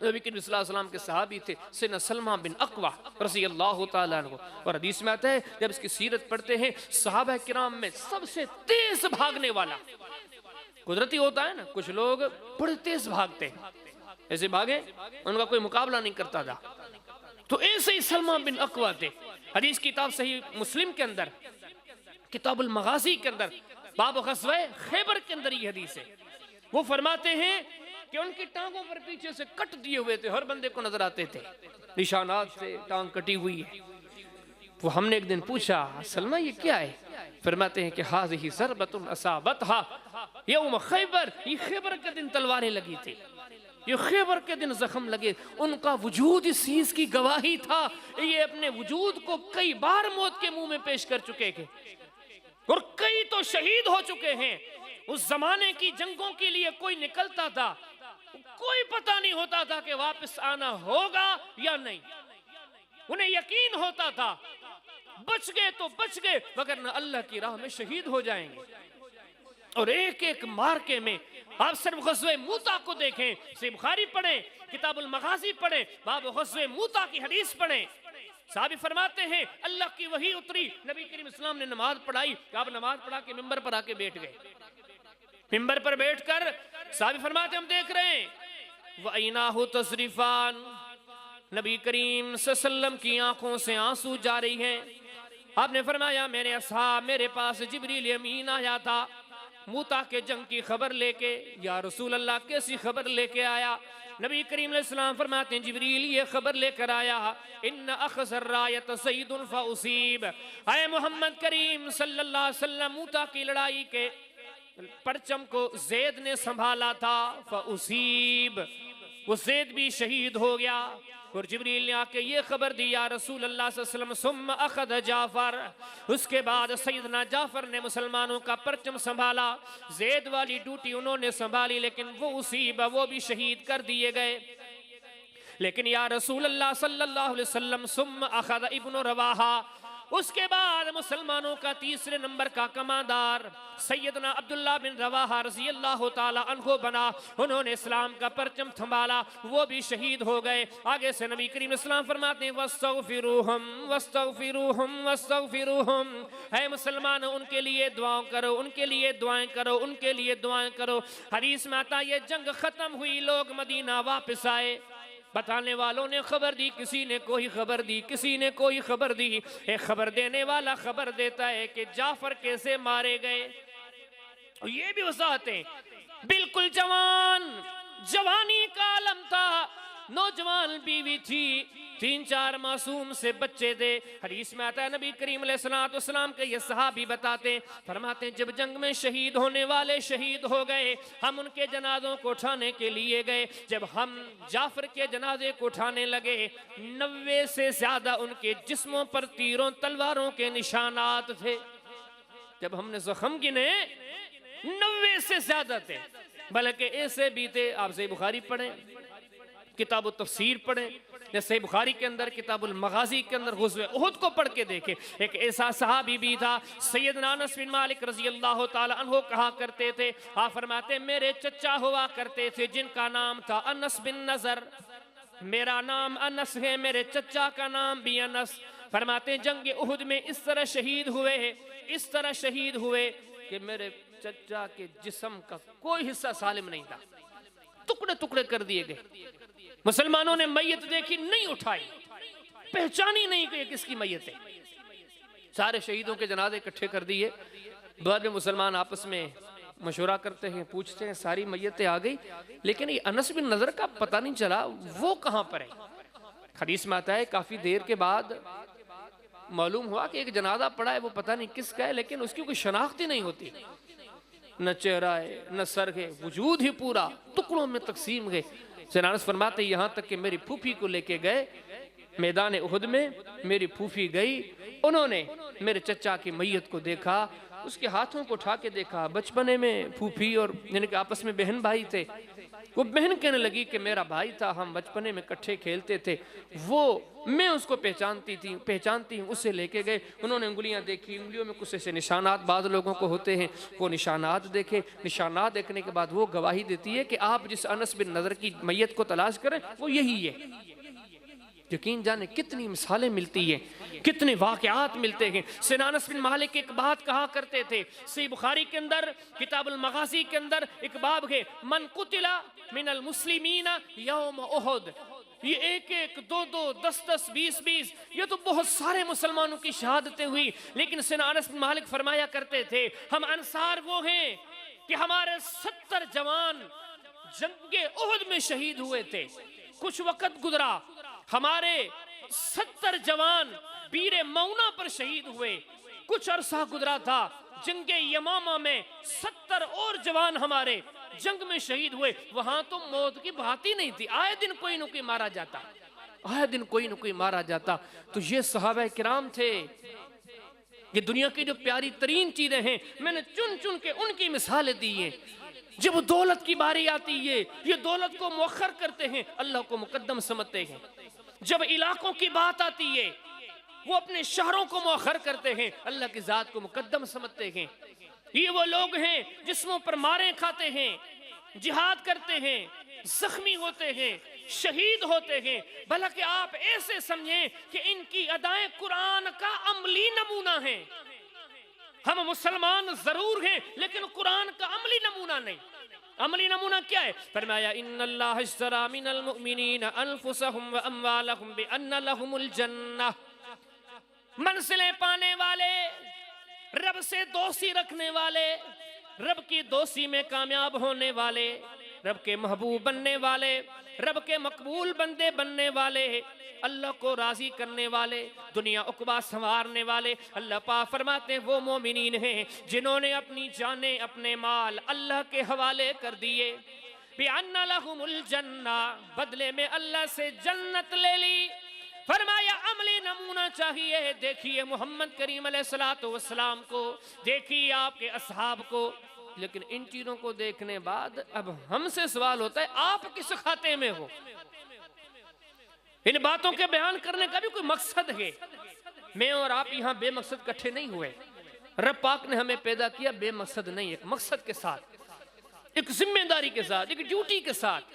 نبی کریم صلی اللہ علیہ وسلم کے صحابی تھے سیدنا سلمہ بن اقوع رضی اللہ تعالیٰ عنہ، اور حدیث میں آتا ہے جب اس کی سیرت پڑھتے ہیں صحابہ کرام میں سب سے تیز بھاگنے والا، قدرتی ہوتا ہے نا کچھ لوگ بڑے تیز بھاگتے ہیں، ایسے بھاگے ان کا کوئی مقابلہ نہیں کرتا تھا، تو ایسے ہی سلمہ بن اقوع تھے۔ حدیث کتاب صحیح مسلم کے اندر کتاب المغازی کے اندر باب غزوہ خیبر کے اندر یہ حدیث ہے، وہ فرماتے ہیں کہ ان کی ٹانگوں پر پیچھے سے کٹ دیے ہوئے تھے، ہر بندے کو نظر آتے تھے نشانات سے ٹانگ کٹی ہوئی ہے۔ وہ ہم نے ایک دن پوچھا سلمہ یہ کیا ہے؟ فرماتے ہیں کہ ہذہ ضربۃ اصابتها یوم خیبر، یہ خیبر کے دن تلواریں لگی تھی، یہ خیبر کے دن زخم لگے، ان کا وجود اس چیز کی گواہی تھا، یہ اپنے وجود کو کئی بار موت کے منہ میں پیش کر چکے تھے اور کئی تو شہید ہو چکے ہیں۔ اس زمانے کی جنگوں کے لیے کوئی نکلتا تھا، کوئی پتہ نہیں ہوتا تھا کہ واپس آنا ہوگا یا نہیں، انہیں یقین ہوتا تھا بچ گئے تو بچ گئے، وگرنہ اللہ کی راہ میں شہید ہو جائیں گے۔ اور ایک ایک مارکے میں آپ صرف غزوہ موتا کو دیکھیں، صحیح بخاری پڑھیں، کتاب المغازی پڑھیں، باب غزوہ موتا کی حدیث پڑھیں، صحابی فرماتے ہیں اللہ کی وحی اتری، نبی کریم اسلام نے نماز پڑھائی کہ آپ نماز پڑھا کے ممبر پر آ کے بیٹھ گئے، ممبر پر بیٹھ کر صحابی فرماتے ہم دیکھ رہے ہیں وَعَيْنَاهُ تَصْرِفَانِ، نبی کریم صلی اللہ علیہ وسلم کی آنکھوں سے آنسو جاری ہیں۔ آپ نے فرمایا میرے اصحاب، میرے پاس جبریل امین آیا تھا موتا کے جنگ کی خبر لے کے، یا رسول اللہ کیسی خبر لے کے آیا؟ نبی کریم علیہ السلام فرماتے ہیں جبریل یہ خبر لے کر آیا ان اخذ الرایت زید فاصیب، اے محمد کریم صلی اللہ علیہ وسلم موتا کی لڑائی کے پرچم کو زید نے سنبھالا تھا، فاصیب، وہ زید بھی شہید ہو گیا۔ اور جبریل نے آ کے یہ خبر دی یا رسول اللہ صلی اللہ علیہ وسلم ثم اخذ جعفر، اس کے بعد سیدنا جعفر نے مسلمانوں کا پرچم سنبھالا، زید والی ڈیوٹی انہوں نے سنبھالی لیکن وہ اصیب، وہ بھی شہید کر دیے گئے۔ لیکن یا رسول اللہ صلی اللہ علیہ وسلم ثم اخذ ابن رواحہ، اس کے بعد مسلمانوں کا تیسرے نمبر کا کماندار سیدنا عبداللہ بن رواحہ رضی اللہ تعالی عنہ بنا، انہوں نے اسلام کا پرچم تھمالا، وہ بھی شہید ہو گئے۔ آگے سے نبی کریم اسلام فرماتے ہیں وَاسْتَغْفِرُوهُمْ وَاسْتَغْفِرُوهُمْ وَاسْتَغْفِرُوهُمْ، اے مسلمان ان کے لیے دعائیں کرو، ان کے لیے دعائیں کرو، ان کے لیے دعائیں کرو۔ حدیث میں آتا یہ جنگ ختم ہوئی، لوگ مدینہ واپس آئے، بتانے والوں نے خبر دی، کسی نے کوئی خبر دی، کسی نے کوئی خبر دی، ایک خبر دینے والا خبر دیتا ہے کہ جعفر کیسے مارے گئے، اور یہ بھی وضاحتیں بالکل جوانی کا عالم تھا، نوجوان بیوی تھی، 3-4 معصوم سے بچے تھے۔ حدیث میں آتا ہے نبی کریم علیہ السلام کے یہ صحابی بتاتے ہیں، فرماتے ہیں جب جنگ میں شہید ہونے والے شہید ہو گئے، ہم ان کے جنازوں کو اٹھانے کے لیے گئے، جب ہم جعفر کے جنازے کو اٹھانے لگے 90 سے زیادہ ان کے جسموں پر تیروں تلواروں کے نشانات تھے۔ جب ہم نے زخم گنے 90 سے زیادہ تھے، بلکہ ایسے بھی تھے، آپ صحیح بخاری پڑھیں، کتاب التفسیر پڑھیں، جیسے بخاری کے اندر کتاب المغازی کے اندر غزوہ احد کو پڑھ کے دیکھیں، ایک ایسا صحابی بھی تھا سیدنا انس بن مالک رضی اللہ تعالی عنہ کہا کرتے تھے، آپ فرماتے میرے چچا ہوا کرتے تھے جن کا نام تھا انس بن نضر، میرا نام انس ہے، میرے چچا کا نام بھی انس۔ فرماتے جنگ احد میں اس طرح شہید ہوئے، اس طرح شہید ہوئے کہ میرے چچا کے جسم کا کوئی حصہ سالم نہیں تھا، ٹکڑے ٹکڑے کر دیے گئے۔ مسلمانوں نے میت دیکھی نہیں اٹھائی، پہچانی نہیں کہ یہ کس کی میت ہے، سارے شہیدوں کے جنازے اکٹھے کر دیے۔ بعد میں مسلمان آپس میں مشورہ کرتے ہیں، پوچھتے ہیں ساری میتیں آ گئی، لیکن یہ انس بن نضر کا پتہ نہیں چلا وہ کہاں پر ہے۔ حدیث میں آتا ہے کافی دیر کے بعد معلوم ہوا کہ ایک جنازہ پڑا ہے، وہ پتہ نہیں کس کا ہے، لیکن اس کی کوئی شناخت ہی نہیں ہوتی، نہ چہرہ ہے نہ سر ہے، وجود ہی پورا ٹکڑوں میں تقسیم گئے۔ سیدنا انس فرماتے یہاں تک کہ میری پھوپھی کو لے کے گئے میدان احد میں، میری پھوپھی گئی، انہوں نے میرے چچا کی میت کو دیکھا، اس کے ہاتھوں کو اٹھا کے دیکھا، بچپنے میں پھوپھی اور یعنی کہ آپس میں بہن بھائی تھے، وہ بہن کہنے لگی کہ میرا بھائی تھا، ہم بچپنے میں کٹھے کھیلتے تھے، وہ میں اس کو پہچانتی ہوں، اسے لے کے گئے، انہوں نے انگلیاں دیکھی، انگلیوں میں کچھ ایسے نشانات بعض لوگوں کو ہوتے ہیں، وہ نشانات دیکھے، نشانات دیکھنے کے بعد وہ گواہی دیتی ہے کہ آپ جس انس بن نضر کی میت کو تلاش کریں وہ یہی ہے۔ یقین جانے کتنی مثالیں ملتی ہیں، کتنے واقعات ملتے ہیں۔ سیدنا انس بن مالک ایک بات کہا کرتے تھے، صحیح بخاری کے اندر کتاب المغازی کے اندر ایک باب ہے، من قتل من المسلمین یوم احد، یہ ایک ایک، دو دو، 10 10، 20 20، یہ تو بہت سارے مسلمانوں کی شہادتیں ہوئی، لیکن سیدنا انس بن مالک فرمایا کرتے تھے ہم انصار وہ ہیں کہ ہمارے 70 جوان جنگ احد میں شہید ہوئے تھے، کچھ وقت گزرا ہمارے 70 جوان بیر مونا پر شہید ہوئے، کچھ عرصہ گزرا تھا جنگ یمامہ میں 70 اور جوان ہمارے جنگ میں شہید ہوئے، وہاں تو موت کی بات ہی نہیں تھی، آئے دن کوئی نہ کوئی مارا جاتا، آئے دن کوئی نہ کوئی مارا جاتا۔ تو یہ صحابہ کرام تھے، یہ دنیا کی جو پیاری ترین چیزیں ہیں میں نے چن چن کے ان کی مثالیں دی ہیں۔ جب دولت کی باری آتی ہے یہ دولت کو مؤخر کرتے ہیں، اللہ کو مقدم سمجھتے ہیں۔ جب علاقوں کی بات آتی ہے وہ اپنے شہروں کو مؤخر کرتے ہیں، اللہ کی ذات کو مقدم سمجھتے ہیں۔ یہ وہ لوگ ہیں جسموں پر ماریں کھاتے ہیں، جہاد کرتے ہیں، زخمی ہوتے ہیں، شہید ہوتے ہیں، بلکہ آپ ایسے سمجھیں کہ ان کی ادائیں قرآن کا عملی نمونہ ہیں۔ ہم مسلمان ضرور ہیں لیکن قرآن کا عملی نمونہ نہیں۔ عملی نمونہ کیا ہے؟ فرمایا ان اللہ اشترى من المؤمنین انفسهم واموالهم بان لهم الجنہ، منزلیں پانے والے، رب سے دوستی رکھنے والے، رب کی دوستی میں کامیاب ہونے والے، رب کے محبوب بننے والے، رب کے مقبول بندے بننے والے، اللہ کو راضی کرنے والے، دنیا عقبہ سنوارنے والے، اللہ پاک فرماتے ہیں وہ مومنین ہیں جنہوں نے اپنی جانیں، اپنے مال اللہ کے حوالے کر دیے، بِأَنَّ لَهُمُ الْجَنَّةِ، بدلے میں اللہ سے جنت لے لی۔ فرمایا عملی نمونہ چاہیے، دیکھیے محمد کریم علیہ السلام کو، دیکھیے آپ کے اصحاب کو، لیکن ان چیزوں کو دیکھنے بعد اب ہم سے سوال ہوتا ہے آپ کس خاتے میں ہو؟ ان باتوں کے بیان کرنے کا بھی کوئی مقصد ہے، میں اور آپ یہاں بے مقصد کٹھے نہیں ہوئے، رب پاک نے ہمیں پیدا کیا بے مقصد نہیں، ایک مقصد کے ساتھ، ایک ذمہ داری کے ساتھ، ایک ڈیوٹی کے ساتھ۔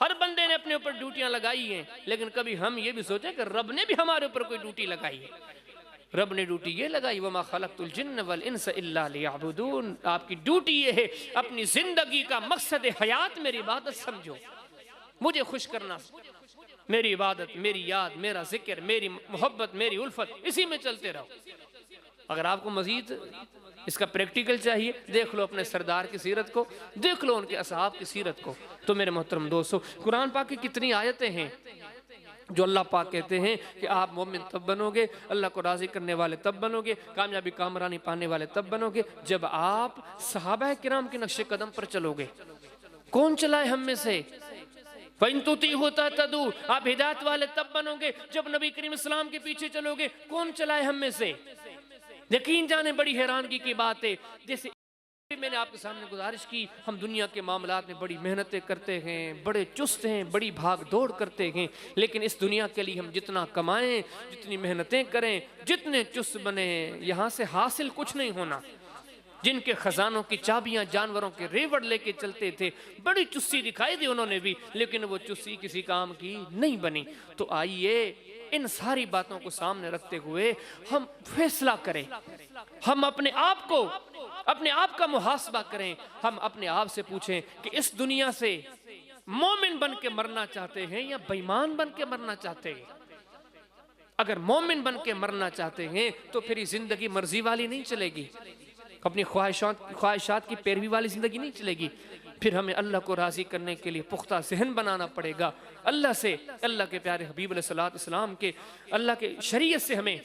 ہر بندے نے اپنے اوپر ڈیوٹیاں لگائی ہیں، لیکن کبھی ہم یہ بھی سوچیں کہ رب نے بھی ہمارے اوپر کوئی ڈیوٹی لگائی ہے۔ رب نے ڈیوٹی یہ لگائی وَمَا خَلَقْتُ الْجِنَّ وَالْإِنسَ إِلَّا لِيَعْبُدُونَ، آپ کی ڈیوٹی یہ ہے اپنی زندگی کا مقصد حیات میری عبادت سمجھو، مجھے خوش کرنا، میری عبادت، میری یاد، میرا ذکر، میری محبت، میری الفت، اسی میں چلتے رہو۔ اگر آپ کو مزید اس کا پریکٹیکل چاہیے دیکھ لو اپنے سردار کی سیرت کو، دیکھ لو ان کے اصحاب کی سیرت کو۔ تو میرے محترم دوستو، قرآن پاک کی کتنی آیتیں ہیں جو اللہ پاک کہتے ہیں کہ آپ مومن تب بنو گے، اللہ کو راضی کرنے والے تب بنو گے، کامیابی کامرانی پانے والے تب بنو گے جب آپ صحابہ کرام کے نقش قدم پر چلو گے۔ کون چلائے ہم میں سے؟ فَإِن تُطِيعُوهُ تَهْتَدُوا، آپ ہدایت والے تب بنو گے جب نبی کریم اسلام کے پیچھے چلو گے۔ کون چلائے ہم میں سے؟ یقین جانے بڑی حیرانگی کی بات ہے، جیسے میں نے آپ کے سامنے گزارش کی، ہم دنیا کے معاملات میں بڑی محنتیں کرتے ہیں، بڑے چست ہیں، بڑی بھاگ دوڑ کرتے ہیں، لیکن اس دنیا کے لیے ہم جتنا کمائیں، جتنی محنتیں کریں، جتنے چست بنیں، یہاں سے حاصل کچھ نہیں ہونا۔ جن کے خزانوں کی چابیاں جانوروں کے ریوڑ لے کے چلتے تھے، بڑی چستی دکھائی دی انہوں نے بھی، لیکن وہ چستی کسی کام کی نہیں بنی۔ تو آئیے ان ساری باتوں کو سامنے رکھتے ہوئے ہم فیصلہ کریں، ہم اپنے آپ کا محاسبہ کریں، ہم اپنے آپ سے پوچھیں کہ اس دنیا سے مومن بن کے مرنا چاہتے ہیں یا بے ایمان بن کے مرنا چاہتے ہیں؟ اگر مومن بن کے مرنا چاہتے ہیں تو پھر یہ زندگی مرضی والی نہیں چلے گی، اپنی خواہشات کی پیروی والی زندگی نہیں چلے گی، پھر ہمیں اللہ کو راضی کرنے کے لیے پختہ ذہن بنانا پڑے گا، اللہ سے، اللہ کے پیارے حبیب علیہ السلام کے، اللہ کے شریعت سے ہمیں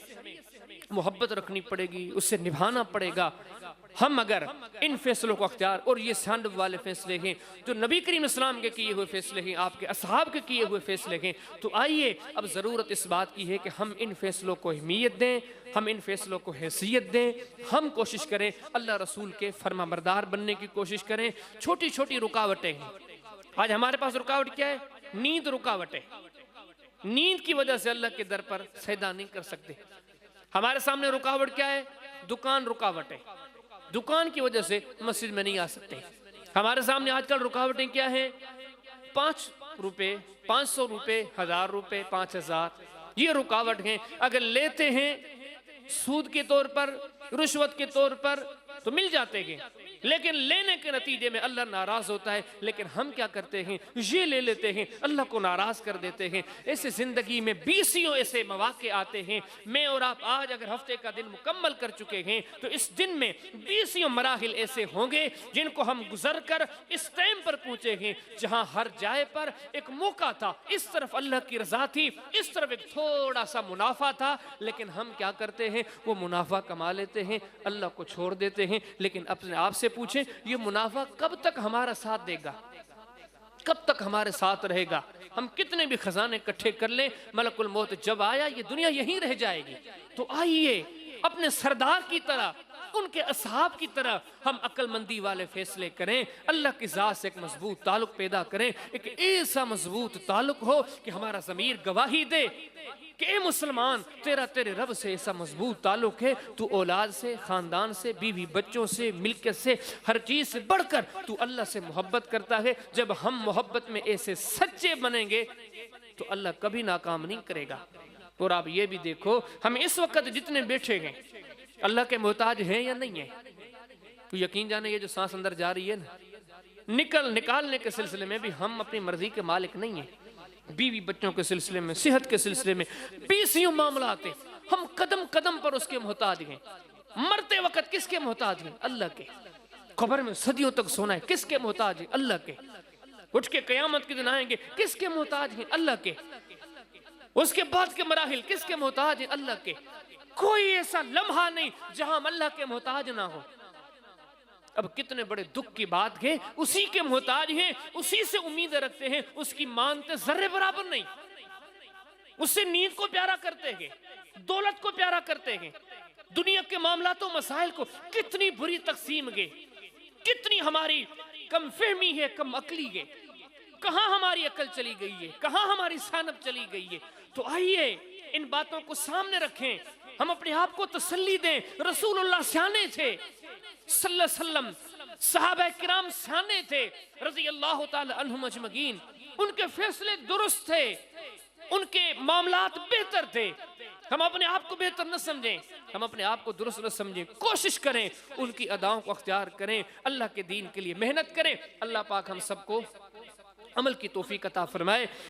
محبت رکھنی پڑے گی، اسے نبھانا پڑے گا۔ ہم اگر ان فیصلوں کو اختیار، اور یہ سیانڈب والے فیصلے ہیں جو نبی کریم اسلام کے کیے ہوئے فیصلے ہیں، آپ کے اصحاب کے کیے ہوئے فیصلے ہیں، تو آئیے اب ضرورت اس بات کی ہے کہ ہم ان فیصلوں کو اہمیت دیں، ہم ان فیصلوں کو حیثیت دیں، ہم کوشش کریں اللہ رسول کے فرما بردار بننے کی کوشش کریں۔ چھوٹی چھوٹی رکاوٹیں ہیں، آج ہمارے پاس رکاوٹ کیا ہے؟ نیند رکاوٹ ہے۔ نیند کی وجہ سے اللہ کے در پر سجدہ نہیں کر سکتے۔ ہمارے سامنے رکاوٹ کیا ہے؟ دکان رکاوٹ ہے، دکان کی وجہ سے مسجد میں نہیں آ سکتے۔ ہمارے سامنے آج کل رکاوٹیں کیا ہیں؟ 5 روپے، 500 روپے، 1000 روپے، 5000، یہ رکاوٹ ہیں۔ اگر لیتے ہیں سود کے طور پر، رشوت کے طور پر تو مل جاتے ہیں، لیکن لینے کے نتیجے میں اللہ ناراض ہوتا ہے۔ لیکن ہم کیا کرتے ہیں؟ یہ لے لیتے ہیں، اللہ کو ناراض کر دیتے ہیں۔ ایسے زندگی میں 20 ایسے مواقع آتے ہیں۔ میں اور آپ آج اگر ہفتے کا دن مکمل کر چکے ہیں تو اس دن میں 20 مراحل ایسے ہوں گے جن کو ہم گزر کر اس ٹائم پر پہنچے ہیں جہاں ہر جائے پر ایک موقع تھا، اس طرف اللہ کی رضا تھی، اس طرف ایک تھوڑا سا منافع تھا، لیکن ہم کیا کرتے ہیں؟ وہ منافع کما لیتے ہیں، اللہ کو چھوڑ دیتے ہیں۔ لیکن اپنے آپ سے پوچھیں یہ منافع کب تک ہمارا ساتھ دے گا؟ کب تک ہمارے ساتھ رہے گا؟ ہم کتنے بھی خزانے اکٹھے کر لیں، ملک الموت جب آیا یہ دنیا یہیں رہ جائے گی۔ تو آئیے اپنے سردار کی طرح، ان کے اصحاب کی طرح ہم عقل مندی والے فیصلے کریں، اللہ کی ذات سے ایک مضبوط تعلق پیدا کریں، ایک ایسا مضبوط تعلق ہو کہ ہمارا ضمیر گواہی دے کہ اے مسلمان تیرا تیرے رب سے ایسا مضبوط تعلق ہے، تو اولاد سے، خاندان سے، بیوی بچوں سے، ملکت سے، ہر چیز سے بڑھ کر تو اللہ سے محبت کرتا ہے۔ جب ہم محبت میں ایسے سچے بنیں گے تو اللہ کبھی ناکام نہیں کرے گا۔ اور آپ یہ بھی دیکھو ہم اس وقت جتنے بیٹھے ہیں اللہ کے محتاج ہیں یا نہیں ہیں؟ تو یقین جانے یہ جو سانس اندر جا رہی ہے نا، نکالنے کے سلسلے میں بھی ہم اپنی مرضی کے مالک نہیں ہیں۔ بیوی بچوں کے سلسلے میں، صحت کے سلسلے میں 20 معاملات ہیں، ہم قدم قدم پر اس کے محتاج ہیں۔ مرتے وقت کس کے محتاج ہیں؟ اللہ کے۔ قبر میں صدیوں تک سونا ہے، کس کے محتاج ہیں؟ اللہ کے۔ اٹھ کے قیامت کے دن آئیں گے، کس کے محتاج ہیں؟ اللہ کے۔ اس کے بعد کے مراحل کس کے محتاج ہیں؟ اللہ کے۔ کوئی ایسا لمحہ نہیں جہاں ہم اللہ کے محتاج نہ ہو۔ اب کتنے بڑے دکھ کی بات ہے، اسی کے محتاج ہیں، اسی سے امیدیں رکھتے ہیں، اس کی مانتے ذرے برابر نہیں، اس سے نیند کو پیارا کرتے ہیں، دولت کو پیارا کرتے ہیں، دنیا کے معاملات و مسائل کو کتنی بری تقسیم ہے، کتنی ہماری کم فہمی ہے، کم عقلی ہے، کہاں ہماری عقل چلی گئی ہے، کہاں ہماری سانب چلی گئی ہے۔ تو آئیے ان باتوں کو سامنے رکھیں، ہم اپنے آپ کو تسلی دیں۔ رسول اللہ سیانے تھے صلی اللہ علیہ وسلم، صحابہ کرام سیانے تھے رضی اللہ تعالی عنہم اجمعین، ان کے فیصلے درست تھے، ان کے معاملات بہتر تھے۔ ہم اپنے آپ کو بہتر نہ سمجھیں، ہم اپنے آپ کو درست نہ سمجھیں، کوشش کریں ان کی اداؤں کو اختیار کریں، اللہ کے دین کے لیے محنت کریں۔ اللہ پاک ہم سب کو عمل کی توفیق عطا فرمائے۔